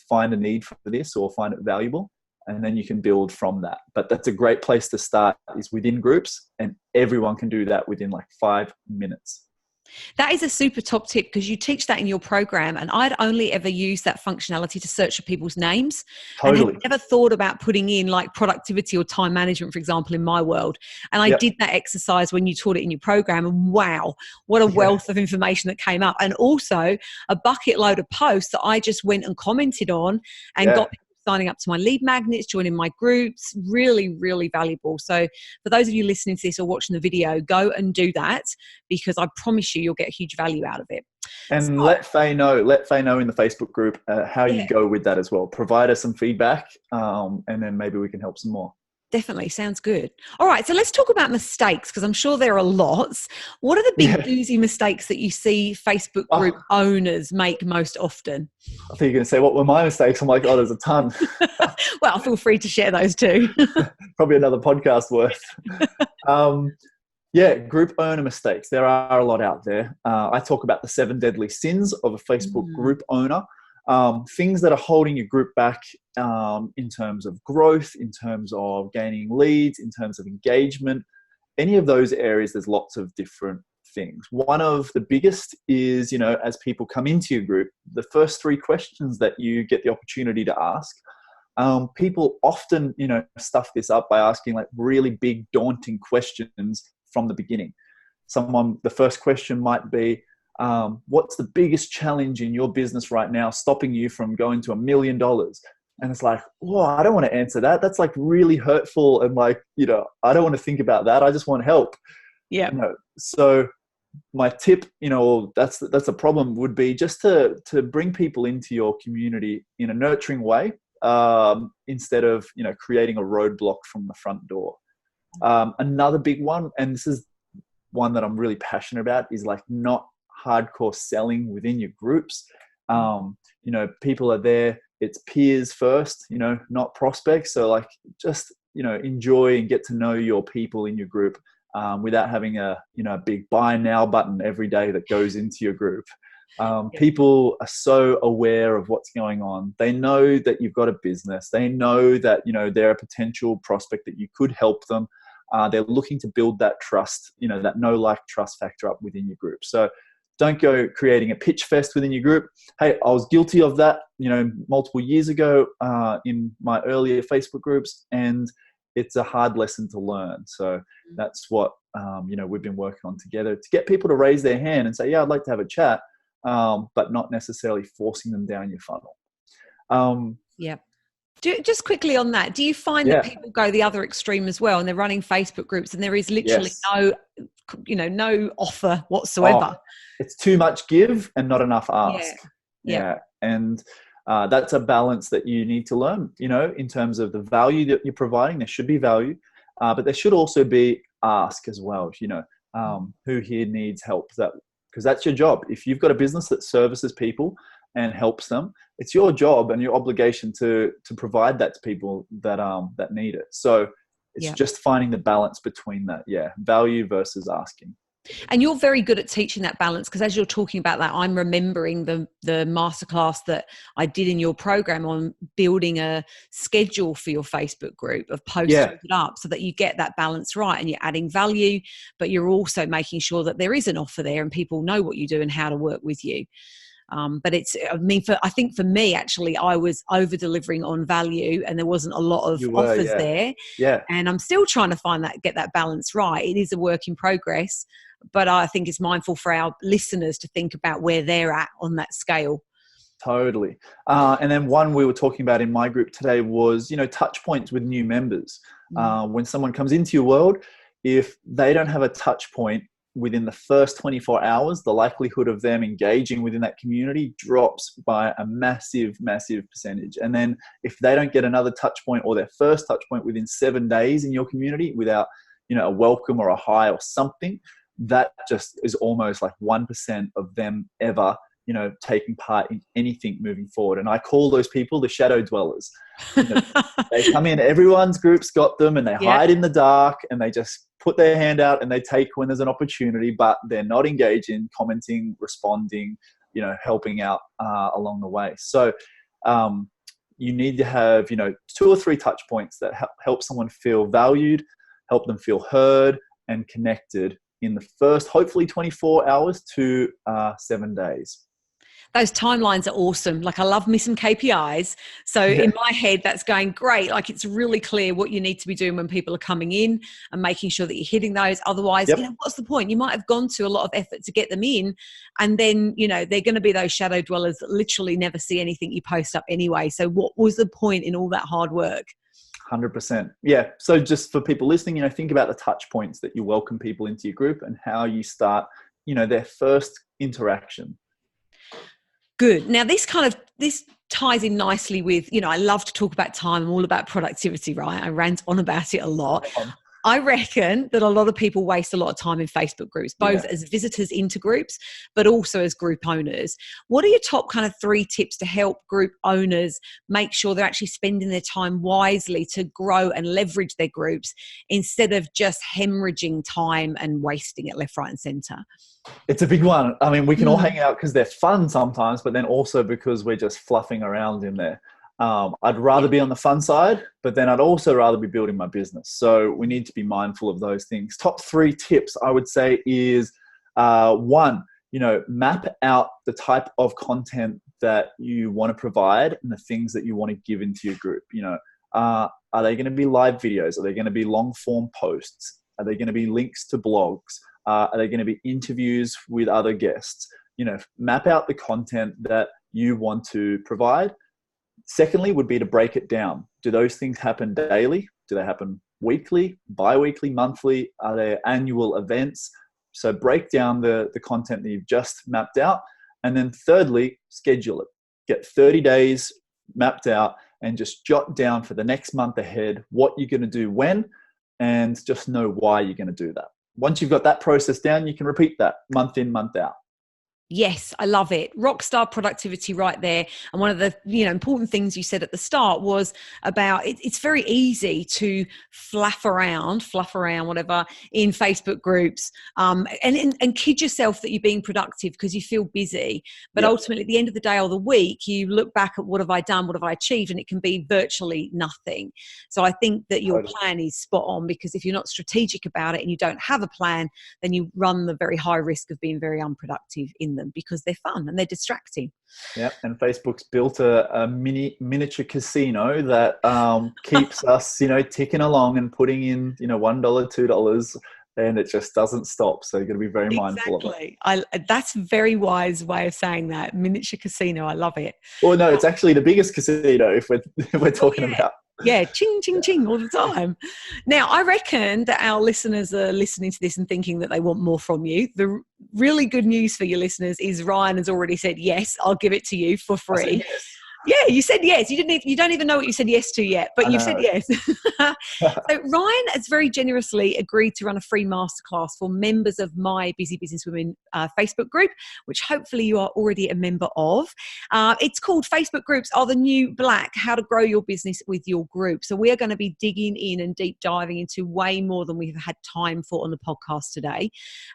Speaker 2: find a need for this or find it valuable? And then you can build from that. But that's a great place to start, is within groups, and everyone can do that within like 5 minutes.
Speaker 1: That is a super top tip, because you teach that in your program, and I'd only ever used that functionality to search for people's names.
Speaker 2: Totally.
Speaker 1: And had never thought about putting in like productivity or time management, for example, in my world. And I did that exercise when you taught it in your program, and wow, what a wealth of information that came up. And also a bucket load of posts that I just went and commented on and got people signing up to my lead magnets, joining my groups. Really, really valuable. So for those of you listening to this or watching the video, go and do that, because I promise you'll get huge value out of it.
Speaker 2: And let Faye know in the Facebook group how you go with that as well. Provide us some feedback, and then maybe we can help some more.
Speaker 1: Definitely. Sounds good. All right. So let's talk about mistakes, because I'm sure there are lots. What are the big boozy mistakes that you see Facebook group owners make most often?
Speaker 2: I think you're going to say, what were my mistakes? I'm like, oh, there's a ton.
Speaker 1: Well, feel free to share those too.
Speaker 2: Probably another podcast worth. Group owner mistakes. There are a lot out there. I talk about the 7 deadly sins of a Facebook group owner. Things that are holding your group back in terms of growth, in terms of gaining leads, in terms of engagement, any of those areas, there's lots of different things. One of the biggest is, as people come into your group, the first 3 questions that you get the opportunity to ask, people often, stuff this up by asking like really big, daunting questions from the beginning. The first question might be, what's the biggest challenge in your business right now stopping you from going to $1 million? And it's like, oh, I don't want to answer that. That's like really hurtful. And like, I don't want to think about that. I just want help.
Speaker 1: Yeah.
Speaker 2: So my tip, that's a problem, would be just to bring people into your community in a nurturing way, instead of, creating a roadblock from the front door. Another big one, and this is one that I'm really passionate about, is like not hardcore selling within your groups. People are there, it's peers first, not prospects. So like, just, enjoy and get to know your people in your group, without having a big buy now button every day that goes into your group. People are so aware of what's going on. They know that you've got a business. They know that, they're a potential prospect, that you could help them. They're looking to build that trust, that like, trust factor up within your group. So don't go creating a pitch fest within your group. Hey, I was guilty of that, multiple years ago, in my earlier Facebook groups, and it's a hard lesson to learn. So that's what, we've been working on together, to get people to raise their hand and say, yeah, I'd like to have a chat, but not necessarily forcing them down your funnel.
Speaker 1: Just quickly on that, do you find that people go the other extreme as well, and they're running Facebook groups and there is literally no offer whatsoever?
Speaker 2: It's too much give and not enough ask. And that's a balance that you need to learn, in terms of the value that you're providing. There should be value, but there should also be ask as well. Who here needs help? Because that's your job. If you've got a business that services people and helps them, it's your job and your obligation to provide that to people that need it. So it's just finding the balance between that, value versus asking.
Speaker 1: And you're very good at teaching that balance, because as you're talking about that, I'm remembering the masterclass that I did in your program on building a schedule for your Facebook group of posts to put up, so that you get that balance right and you're adding value, but you're also making sure that there is an offer there and people know what you do and how to work with you. But I think for me, actually, I was over delivering on value and there wasn't a lot of offers there. And I'm still trying to get that balance right. It is a work in progress, but I think it's mindful for our listeners to think about where they're at on that scale.
Speaker 2: Totally. And then one we were talking about in my group today was, touch points with new members. When someone comes into your world, if they don't have a touch point within the first 24 hours, the likelihood of them engaging within that community drops by a massive, massive percentage. And then if they don't get another touch point, or their first touch point, within 7 days in your community without, a welcome or a hi or something, that just is almost like 1% of them ever, taking part in anything moving forward. And I call those people the shadow dwellers. They come in, everyone's group's got them, and they hide in the dark, and they just put their hand out and they take when there's an opportunity, but they're not engaging, commenting, responding, helping out along the way. So you need to have, 2 or 3 touch points that help someone feel valued, help them feel heard and connected in the first, hopefully 24 hours to 7 days.
Speaker 1: Those timelines are awesome. Like, I love me some KPIs. So in my head, that's going great. Like, it's really clear what you need to be doing when people are coming in and making sure that you're hitting those. Otherwise, what's the point? You might have gone to a lot of effort to get them in, and then, they're going to be those shadow dwellers that literally never see anything you post up anyway. So what was the point in all that hard work?
Speaker 2: 100%. Yeah. So just for people listening, think about the touch points that you welcome people into your group and how you start, their first interaction.
Speaker 1: Good. Now, this ties in nicely with, I love to talk about time. I'm all about productivity, right? I rant on about it a lot. I reckon that a lot of people waste a lot of time in Facebook groups, both as visitors into groups, but also as group owners. What are your top kind of 3 tips to help group owners make sure they're actually spending their time wisely to grow and leverage their groups, instead of just hemorrhaging time and wasting it left, right, and center?
Speaker 2: It's a big one. I mean, we can all hang out because they're fun sometimes, but then also because we're just fluffing around in there. I'd rather be on the fun side, but then I'd also rather be building my business. So we need to be mindful of those things. Top 3 tips I would say is 1, map out the type of content that you want to provide and the things that you want to give into your group. Are they going to be live videos? Are they going to be long form posts? Are they going to be links to blogs? Are they going to be interviews with other guests? Map out the content that you want to provide. Secondly would be to break it down. Do those things happen daily? Do they happen weekly, bi-weekly, monthly? Are there annual events? So break down the content that you've just mapped out. And then thirdly, schedule it. Get 30 days mapped out and just jot down for the next month ahead what you're going to do when, and just know why you're going to do that. Once you've got that process down, you can repeat that month in, month out.
Speaker 1: Yes, I love it. Rockstar productivity right there. And one of the important things you said at the start was about it's very easy to fluff around whatever in Facebook groups and kid yourself that you're being productive because you feel busy. But ultimately, at the end of the day or the week, you look back at what have I done, what have I achieved, and it can be virtually nothing. So I think that your plan is spot on, because if you're not strategic about it and you don't have a plan, then you run the very high risk of being very unproductive in them, because they're fun and they're distracting.
Speaker 2: Yeah, and Facebook's built a miniature casino that keeps us, ticking along and putting in, $1, $2, and it just doesn't stop. So you've got to be very mindful of it.
Speaker 1: That's a very wise way of saying that. Miniature casino. I love it.
Speaker 2: Well, no, it's actually the biggest casino if we're talking about.
Speaker 1: Yeah, ching, ching, ching all the time. Now, I reckon that our listeners are listening to this and thinking that they want more from you. The really good news for your listeners is Ryan has already said, yes, I'll give it to you for free. Yeah, you said yes. You don't even know what you said yes to yet, but you've said yes. So Ryan has very generously agreed to run a free masterclass for members of my Busy Businesswomen Facebook group, which hopefully you are already a member of. It's called Facebook Groups Are the New Black, How to Grow Your Business with Your Group. So we are going to be digging in and deep diving into way more than we've had time for on the podcast today.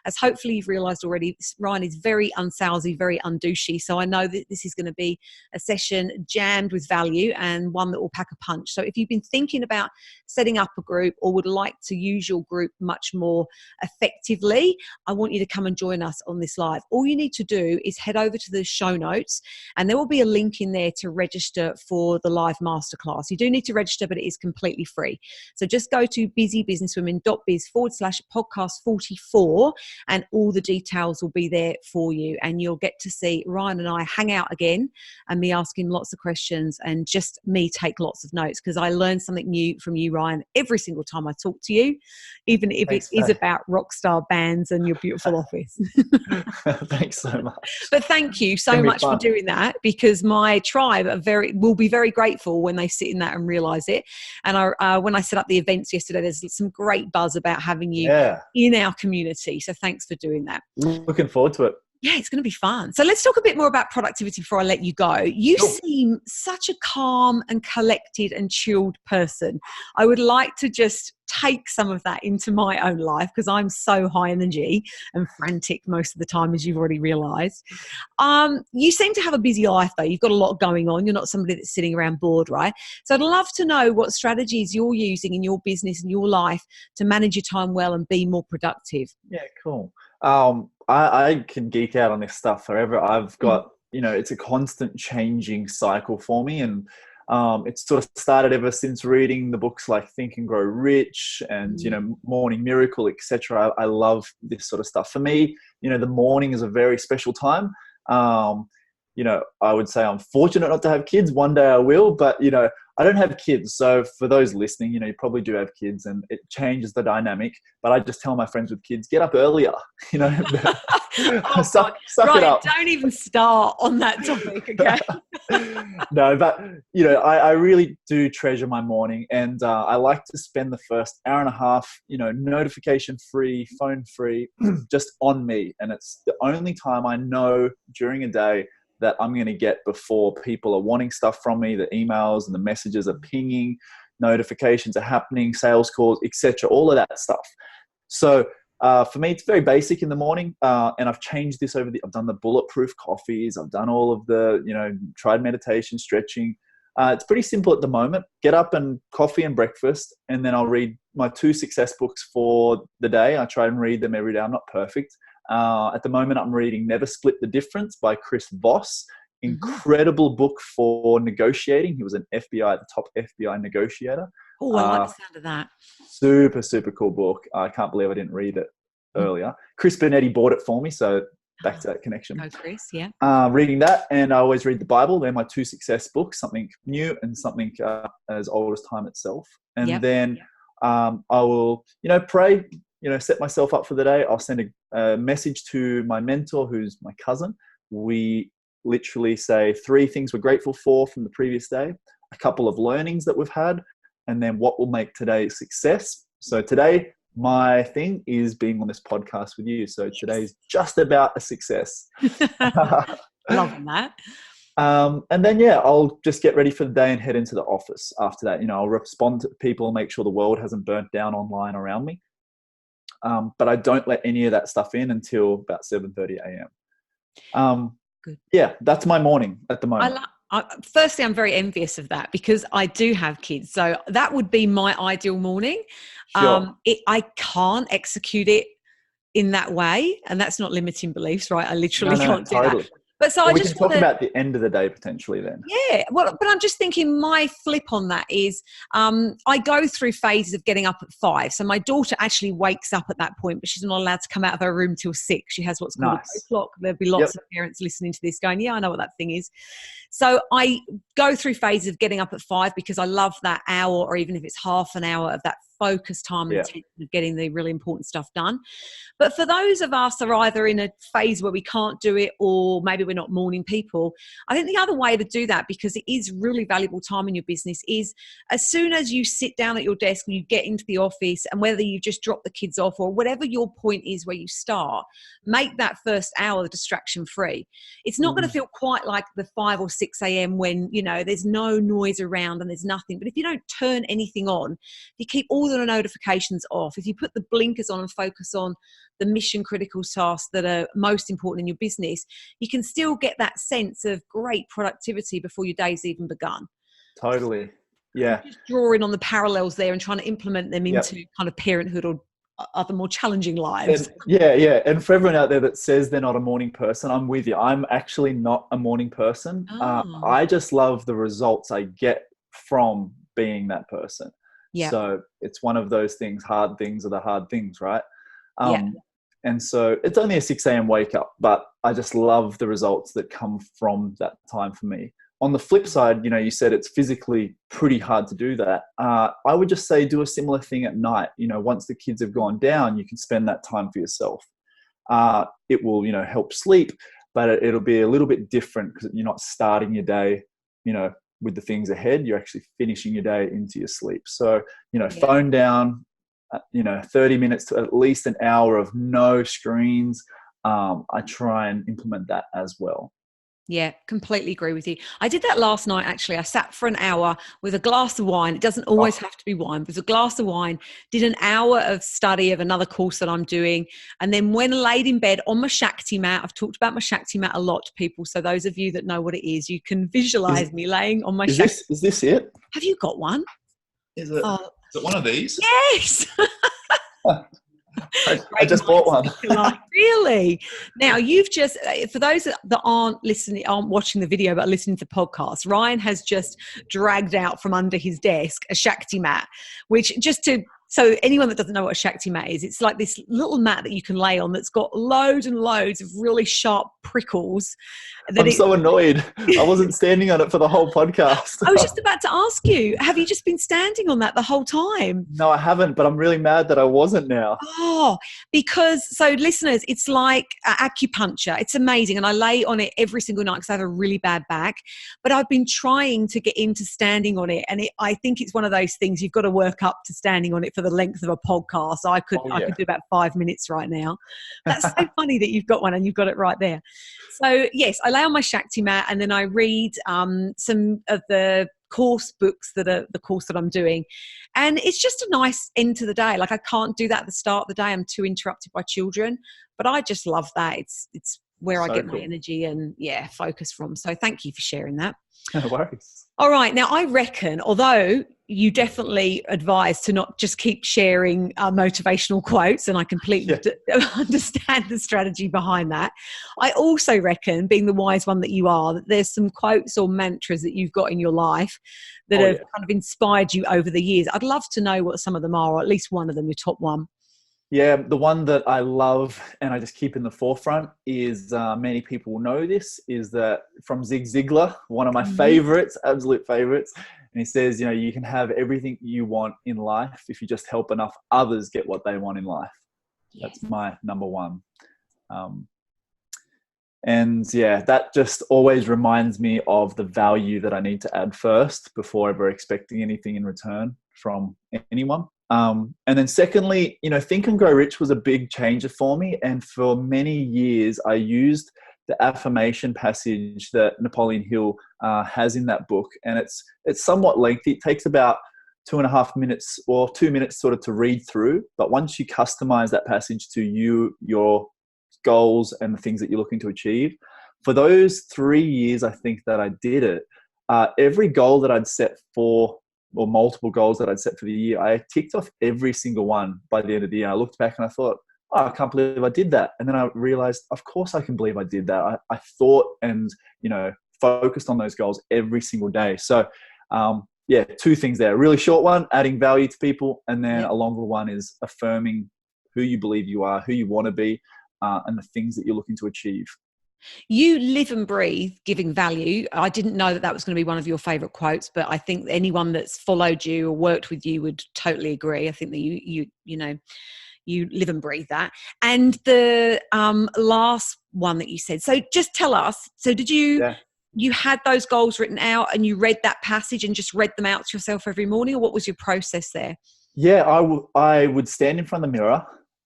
Speaker 1: As hopefully you've realised already, Ryan is very un-salesy, very un-douchey. So I know that this is going to be a session jammed with value and one that will pack a punch. So if you've been thinking about setting up a group or would like to use your group much more effectively, I want you to come and join us on this live. All you need to do is head over to the show notes and there will be a link in there to register for the live masterclass. You do need to register, but it is completely free. So just go to busybusinesswomen.biz/podcast 44 and all the details will be there for you, and you'll get to see Ryan and I hang out again and me asking lots of questions and just me take lots of notes, because I learn something new from you, Ryan, every single time I talk to you, even if it is about rockstar bands and your beautiful office.
Speaker 2: Thanks so much.
Speaker 1: But thank you so much for doing that, because my tribe will be very grateful when they sit in that and realize it. And when I set up the events yesterday, there's some great buzz about having you in our community. So thanks for doing that.
Speaker 2: Looking forward to it.
Speaker 1: Yeah, it's going to be fun. So let's talk a bit more about productivity before I let you go. You seem such a calm and collected and chilled person. I would like to just take some of that into my own life, because I'm so high energy and frantic most of the time, as you've already realised. You seem to have a busy life, though. You've got a lot going on. You're not somebody that's sitting around bored, right? So I'd love to know what strategies you're using in your business and your life to manage your time well and be more productive.
Speaker 2: Yeah, cool. I can geek out on this stuff forever. I've got, it's a constant changing cycle for me. And it's sort of started ever since reading the books like Think and Grow Rich and, Morning Miracle, etc. I love this sort of stuff. For me, the morning is a very special time. I would say I'm fortunate not to have kids. One day I will, but, I don't have kids. So for those listening, you probably do have kids and it changes the dynamic. But I just tell my friends with kids, get up earlier, suck it up.
Speaker 1: Don't even start on that topic, okay?
Speaker 2: No, but, I really do treasure my morning, and I like to spend the first hour and a half, notification free, phone free, just on me. And it's the only time I know during a day that I'm going to get before people are wanting stuff from me. The emails and the messages are pinging, notifications are happening, sales calls, etc. All of that stuff. So for me, it's very basic in the morning, and I've changed this I've done the bulletproof coffees. I've done all of the, tried meditation, stretching. It's pretty simple at the moment. Get up and coffee and breakfast, and then I'll read my 2 success books for the day. I try and read them every day. I'm not perfect. At the moment, I'm reading Never Split the Difference by Chris Voss. Incredible book for negotiating. He was an the top FBI negotiator.
Speaker 1: Oh, I like the sound of that.
Speaker 2: Super, super cool book. I can't believe I didn't read it earlier. Chris Benetti bought it for me, so back to that connection.
Speaker 1: Go, Chris. Yeah.
Speaker 2: Reading that, and I always read the Bible. They're my 2 success books, something new and something as old as time itself. And then I will, pray, set myself up for the day. I'll send a message to my mentor, who's my cousin. We literally say 3 things we're grateful for from the previous day, a couple of learnings that we've had, and then what will make today a success. So today, my thing is being on this podcast with you. So today's just about a success.
Speaker 1: Loving that.
Speaker 2: And then, I'll just get ready for the day and head into the office after that. I'll respond to people, make sure the world hasn't burnt down online around me. But I don't let any of that stuff in until about 7:30 a.m.
Speaker 1: Good.
Speaker 2: Yeah, that's my morning at the moment.
Speaker 1: Firstly, I'm very envious of that because I do have kids. So that would be my ideal morning.
Speaker 2: Sure.
Speaker 1: I can't execute it in that way. And that's not limiting beliefs, right? I literally can't do that. But so
Speaker 2: we can talk about the end of the day potentially then.
Speaker 1: Yeah, well, but I'm just thinking my flip on that is I go through phases of getting up at 5. So my daughter actually wakes up at that point, but she's not allowed to come out of her room till 6. She has what's called a clock. There'll be lots of parents listening to this going, yeah, I know what that thing is. So I go through phases of getting up at 5 because I love that hour, or even if it's half an hour of that focus time and attention of getting the really important stuff done. But for those of us that are either in a phase where we can't do it, or maybe we're not morning people, I think the other way to do that, because it is really valuable time in your business, is as soon as you sit down at your desk and you get into the office, and whether you just drop the kids off or whatever your point is where you start, make that first hour distraction free. It's not going to feel quite like the 5 or 6 a.m. when, there's no noise around and there's nothing. But if you don't turn anything on, if you keep all the notifications off, if you put the blinkers on and focus on the mission critical tasks that are most important in your business, you can still get that sense of great productivity before your day's even begun.
Speaker 2: Totally. Yeah.
Speaker 1: Just drawing on the parallels there and trying to implement them into kind of parenthood or other more challenging lives.
Speaker 2: And for everyone out there that says they're not a morning person, I'm with you. I'm actually not a morning person. I just love the results I get from being that person. So it's one of those things, hard things are the hard things, right? And so it's only a 6 a.m. wake up, but I just love the results that come from that time for me. On the flip side, you said it's physically pretty hard to do that. I would just say do a similar thing at night. Once the kids have gone down, you can spend that time for yourself. It will, help sleep, but it'll be a little bit different because you're not starting your day, with the things ahead. You're actually finishing your day into your sleep. So, phone down, 30 minutes to at least an hour of no screens. I try and implement that as well.
Speaker 1: Yeah, completely agree with you. I did that last night, actually. I sat for an hour with a glass of wine. It doesn't always have to be wine, but it was a glass of wine, did an hour of study of another course that I'm doing. And then when laid in bed on my Shakti mat, I've talked about my Shakti mat a lot to people. So those of you that know what it is, you can visualize me laying on my Shakti.
Speaker 2: Is this it?
Speaker 1: Have you got one?
Speaker 2: Is it one of these?
Speaker 1: Yes.
Speaker 2: I just bought one.
Speaker 1: Really? Now you've just, for those that aren't watching the video, but listening to the podcast, Ryan has just dragged out from under his desk a Shakti mat, which so anyone that doesn't know what a Shakti mat is, it's like this little mat that you can lay on that's got loads and loads of really sharp prickles.
Speaker 2: I'm so annoyed. I wasn't standing on it for the whole podcast.
Speaker 1: I was just about to ask you, have you just been standing on that the whole time?
Speaker 2: No, I haven't, but I'm really mad that I wasn't now.
Speaker 1: Oh, so listeners, it's like acupuncture. It's amazing. And I lay on it every single night because I have a really bad back. But I've been trying to get into standing on it. And I think it's one of those things you've got to work up to standing on it for the length of a podcast. I could do about 5 minutes right now. That's so funny that you've got one and you've got it right there. So yes, I lay on my Shakti mat and then I read some of the course books that are the course that I'm doing. And it's just a nice end to the day. Like I can't do that at the start of the day. I'm too interrupted by children, but I just love that. It's where I get my energy and focus from. So thank you for sharing that.
Speaker 2: No worries.
Speaker 1: All right. Now I reckon, although you definitely advise to not just keep sharing motivational quotes, and I completely understand the strategy behind that. I also reckon, being the wise one that you are, that there's some quotes or mantras that you've got in your life that have kind of inspired you over the years. I'd love to know what some of them are, or at least one of them, your top one.
Speaker 2: Yeah, the one that I love and I just keep in the forefront is, many people will know this, is that from Zig Ziglar, one of my
Speaker 1: Mhm.
Speaker 2: favorites, absolute favorites. And he says, you can have everything you want in life if you just help enough others get what they want in life. That's
Speaker 1: Yes.
Speaker 2: my number one. Um, and yeah, that just always reminds me of the value that I need to add first before ever expecting anything in return from anyone. And then secondly, Think and Grow Rich was a big changer for me. And for many years, I used the affirmation passage that Napoleon Hill has in that book. And it's somewhat lengthy. It takes about 2.5 minutes or 2 minutes sort of to read through. But once you customize that passage to you, your goals and the things that you're looking to achieve, for those 3 years, I think that I did it, every goal that I'd set for, or multiple goals that I'd set for the year, I ticked off every single one by the end of the year. I looked back and I thought, oh, I can't believe I did that. And then I realized, of course I can believe I did that. I thought and, focused on those goals every single day. So, yeah, two things there. A really short one, adding value to people. And then
Speaker 1: Yep.
Speaker 2: a longer one is affirming who you believe you are, who you want to be, and the things that you're looking to achieve.
Speaker 1: You live and breathe giving value. I didn't know that that was going to be one of your favorite quotes, but I think anyone that's followed you or worked with you would totally agree. I think that you live and breathe that. And the last one that you said. So just tell us. So did
Speaker 2: Yeah.
Speaker 1: you had those goals written out and you read that passage and just read them out to yourself every morning, or what was your process there?
Speaker 2: Yeah, I would stand in front of the mirror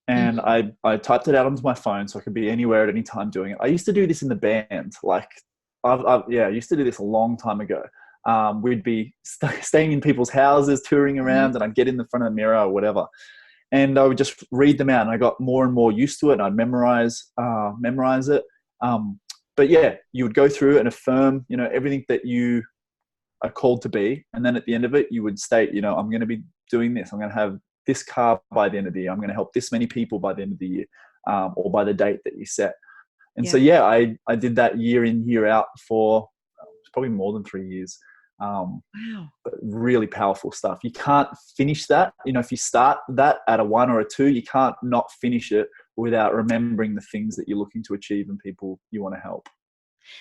Speaker 2: and
Speaker 1: Mhm.
Speaker 2: I typed it out onto my phone so I could be anywhere at any time doing it. I used to do this in the band. Like, I used to do this a long time ago. We'd be staying in people's houses, touring
Speaker 1: Mhm.
Speaker 2: around, and I'd get in the front of the mirror or whatever. And I would just read them out and I got more and more used to it and I'd memorize it. But yeah, you would go through and affirm, everything that you are called to be. And then at the end of it, you would state, I'm going to be doing this. I'm going to have this car by the end of the year. I'm going to help this many people by the end of the year, or by the date that you set. And so,
Speaker 1: Yeah.
Speaker 2: yeah, I did that year in, year out for probably more than 3 years.
Speaker 1: Wow.
Speaker 2: But really powerful stuff. You can't finish that. If you start that at a 1 or a 2, you can't not finish it without remembering the things that you're looking to achieve and people you want to help.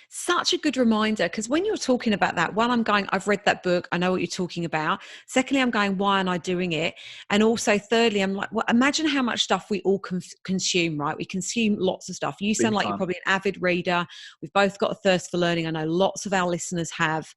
Speaker 1: Such a good reminder, because when you're talking about that, one, I'm going, I've read that book, I know what you're talking about. Secondly, I'm going, why aren't I doing it? And also, thirdly, I'm like, well, imagine how much stuff we all consume, right? We consume lots of stuff. You sound
Speaker 2: Big
Speaker 1: like you're
Speaker 2: time.
Speaker 1: probably an avid reader. We've both got a thirst for learning. I know lots of our listeners have.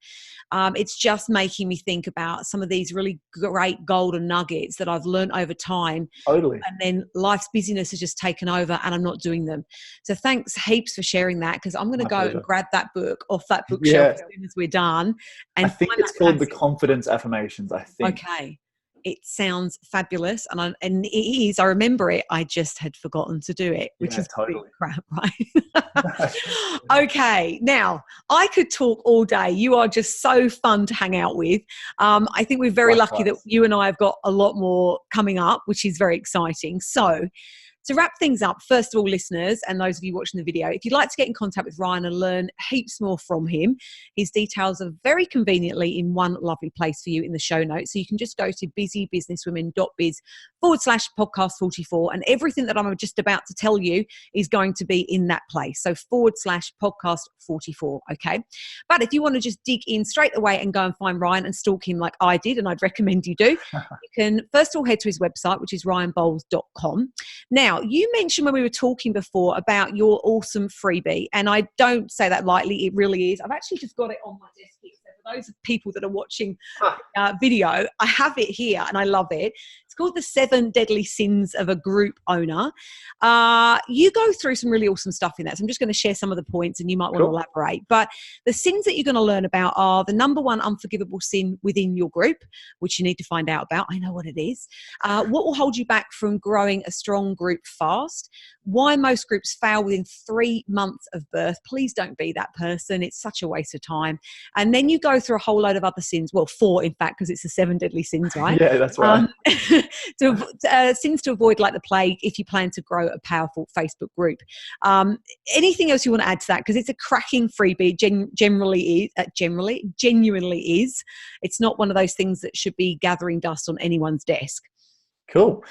Speaker 1: It's just making me think about some of these really great golden nuggets that I've learned over time.
Speaker 2: Totally.
Speaker 1: And then life's busyness has just taken over and I'm not doing them. So thanks heaps for sharing that, because I'm going to
Speaker 2: My
Speaker 1: go and
Speaker 2: pleasure.
Speaker 1: grab that book off that bookshelf
Speaker 2: Yeah.
Speaker 1: as soon as we're done
Speaker 2: I
Speaker 1: and
Speaker 2: think
Speaker 1: find
Speaker 2: it's
Speaker 1: that
Speaker 2: called the
Speaker 1: passage.
Speaker 2: confidence affirmations, I think.
Speaker 1: Okay. It sounds fabulous. And it is, I remember it. I just had forgotten to do it, which
Speaker 2: Yeah,
Speaker 1: is a bit
Speaker 2: totally.
Speaker 1: crap, right? Okay. Now, I could talk all day. You are just so fun to hang out with. I think we're very lucky that
Speaker 2: Likewise.
Speaker 1: you and I have got a lot more coming up, which is very exciting. So, to wrap things up, first of all, listeners, and those of you watching the video, if you'd like to get in contact with Ryan and learn heaps more from him, his details are very conveniently in one lovely place for you in the show notes. So you can just go to busybusinesswomen.biz/podcast 44, and everything that I'm just about to tell you is going to be in that place. So /podcast 44. Okay. But if you want to just dig in straight away and go and find Ryan and stalk him like I did, and I'd recommend you do, you can first of all head to his website, which is ryanbowles.com. Now, you mentioned when we were talking before about your awesome freebie, and I don't say that lightly, it really is. I've actually just got it on my desk here. So for those people that are watching video, I have it here and I love it. It's called The 7 Deadly Sins of a Group Owner. You go through some really awesome stuff in that. So I'm just going to share some of the points and you might want to
Speaker 2: Cool.
Speaker 1: elaborate. But the sins that you're going to learn about are the number one unforgivable sin within your group, which you need to find out about. I know what it is. What will hold you back from growing a strong group fast? Why most groups fail within 3 months of birth. Please don't be that person. It's such a waste of time. And then you go through a whole load of other sins. Well, 4, in fact, because it's the 7 deadly sins, right?
Speaker 2: Yeah, that's right.
Speaker 1: Sins to avoid like the plague if you plan to grow a powerful Facebook group. Anything else you want to add to that? Because it's a cracking freebie. Genuinely is. It's not one of those things that should be gathering dust on anyone's desk.
Speaker 2: Cool.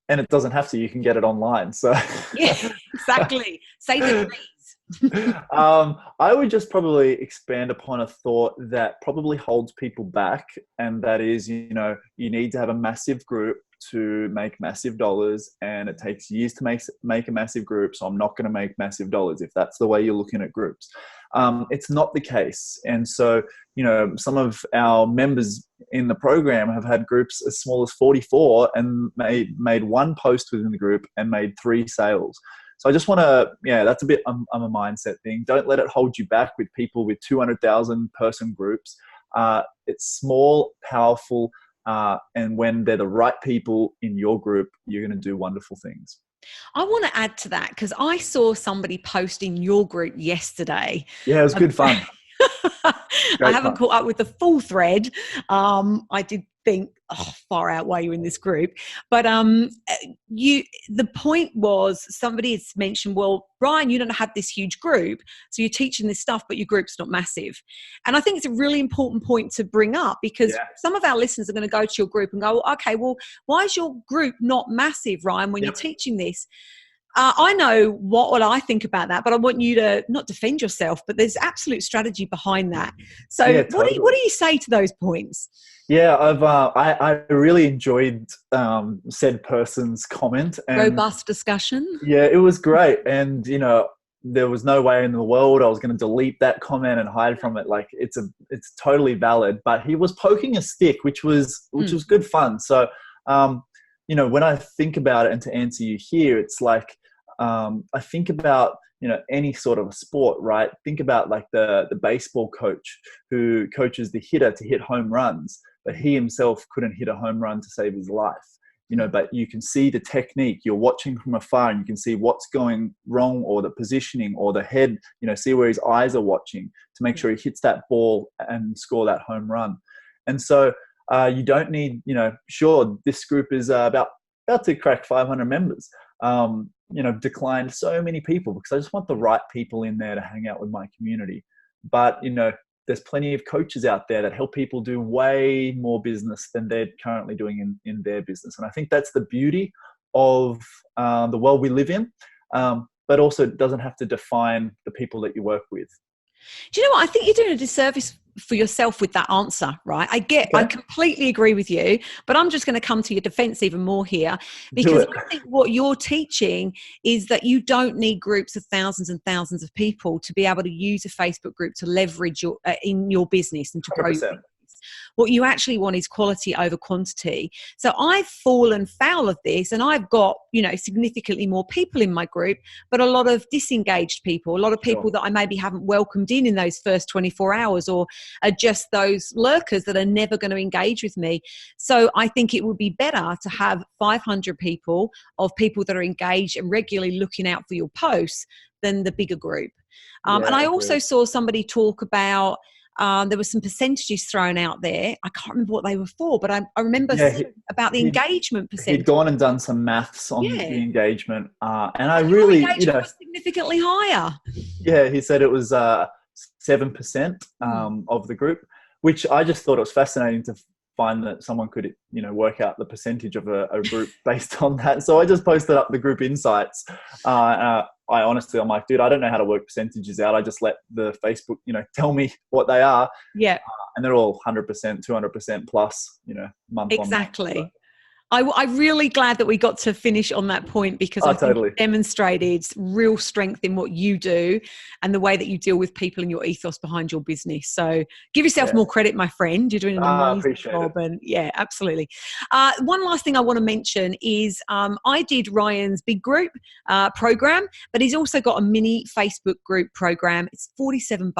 Speaker 2: and it doesn't have to. You can get it online. So
Speaker 1: Yeah, exactly. Say the please.
Speaker 2: I would just probably expand upon a thought that probably holds people back, and that is, you need to have a massive group to make massive dollars, and it takes years to make a massive group, so I'm not going to make massive dollars if that's the way you're looking at groups. It's not the case. And so, some of our members in the program have had groups as small as 44 and made one post within the group and made 3 sales. So I just want to, that's a bit a mindset thing. Don't let it hold you back with people with 200,000 person groups. It's small, powerful, and when they're the right people in your group, you're going to do wonderful things.
Speaker 1: I want to add to that because I saw somebody post in your group yesterday.
Speaker 2: Yeah, it was good fun.
Speaker 1: I haven't caught up with the full thread. I did think, far out why you're in this group. But the point was, somebody has mentioned, well, Ryan, you don't have this huge group, so you're teaching this stuff, but your group's not massive. And I think it's a really important point to bring up, because some of our listeners are going to go to your group and go, okay, well, why is your group not massive, Ryan, when you're teaching this? I know what I think about that, but I want you to not defend yourself, but there's absolute strategy behind that. So totally. what do you say to those points?
Speaker 2: Yeah, I really enjoyed said person's comment. And
Speaker 1: robust discussion.
Speaker 2: Yeah, it was great. And, there was no way in the world I was going to delete that comment and hide from it. Like, it's totally valid, but he was poking a stick, which was good fun. So, when I think about it, and to answer you here, it's like, I think about, any sort of a sport, right? Think about like the baseball coach who coaches the hitter to hit home runs, but he himself couldn't hit a home run to save his life. But you can see the technique, you're watching from afar, and you can see what's going wrong, or the positioning, or the head, see where his eyes are watching to make sure he hits that ball and score that home run. And so you don't need, sure, this group is about to crack 500 members, declined so many people because I just want the right people in there to hang out with my community. But, there's plenty of coaches out there that help people do way more business than they're currently doing in their business. And I think that's the beauty of the world we live in, but also it doesn't have to define the people that you work with.
Speaker 1: Do you know what? I think you're doing a disservice for yourself with that answer, right? I completely agree with you, but I'm just going to come to your defense even more here, because I think what you're teaching is that you don't need groups of thousands and thousands of people to be able to use a Facebook group to leverage in your business and to grow your business. What you actually want is quality over quantity. So I've fallen foul of this, and I've got, significantly more people in my group, but a lot of disengaged people, a lot of people that I maybe haven't welcomed in those first 24 hours, or are just those lurkers that are never going to engage with me. So I think it would be better to have 500 people that are engaged and regularly looking out for your posts than the bigger group. And I also saw somebody talk about, there were some percentages thrown out there. I can't remember what they were for, but I remember about the engagement percentage.
Speaker 2: He'd gone and done some maths on the engagement, and I really,
Speaker 1: engagement was significantly higher.
Speaker 2: Yeah, he said it was 7% of the group, which I just thought it was fascinating to find that someone could, work out the percentage of a group based on that. So I just posted up the group insights. I'm like, dude, I don't know how to work percentages out. I just let the Facebook, tell me what they are. Yeah. And they're all 100%, 200% plus, month
Speaker 1: exactly.
Speaker 2: on month.
Speaker 1: I'm really glad that we got to finish on that point, because I think it demonstrated real strength in what you do and the way that you deal with people and your ethos behind your business. So give yourself more credit, my friend. You're doing an amazing job. And absolutely. One last thing I want to mention is I did Ryan's big group program, but he's also got a mini Facebook group program. It's $47.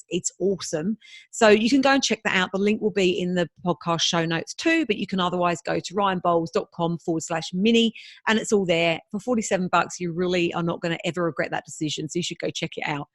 Speaker 1: It's awesome. So you can go and check that out. The link will be in the podcast show notes too, but you can otherwise go to ryanbowles.com/mini, and it's all there for $47. You really are not going to ever regret that decision. So you should go check it out.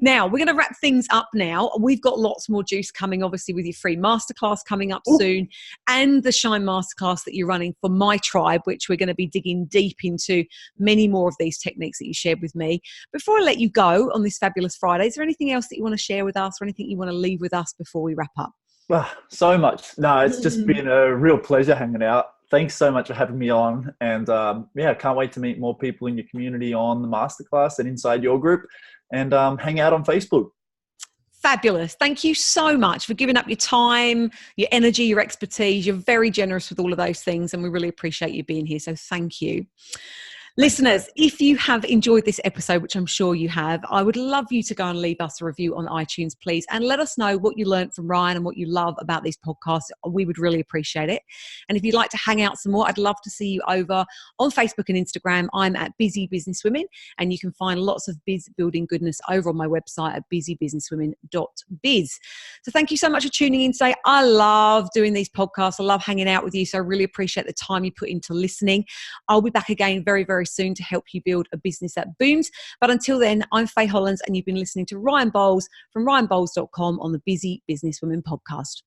Speaker 1: Now we're going to wrap things up now. We've got lots more juice coming, obviously, with your free masterclass coming up soon, and the Shine Masterclass that you're running for my tribe, which we're going to be digging deep into many more of these techniques that you shared with me. Before I let you go on this fabulous Friday, is there anything else that you want to share with us, or anything you want to leave with us before we wrap up?
Speaker 2: So much. No, it's just been a real pleasure hanging out. thanks so much for having me on. And yeah, can't wait to meet more people in your community on the masterclass and inside your group, and hang out on Facebook.
Speaker 1: Fabulous. Thank you so much for giving up your time, your energy, your expertise. You're very generous with all of those things, and we really appreciate you being here. So thank you. Listeners, if you have enjoyed this episode, which I'm sure you have, I would love you to go and leave us a review on iTunes, please, and let us know what you learned from Ryan and what you love about these podcasts. We would really appreciate it. And if you'd like to hang out some more, I'd love to see you over on Facebook and Instagram. I'm at Busy Business Women, and you can find lots of biz building goodness over on my website at busybusinesswomen.biz. So thank you so much for tuning in today. I love doing these podcasts. I love hanging out with you. So I really appreciate the time you put into listening. I'll be back again very, very soon to help you build a business that booms. But until then, I'm Faye Hollands, and you've been listening to Ryan Bowles from ryanbowles.com on the Busy Business Women podcast.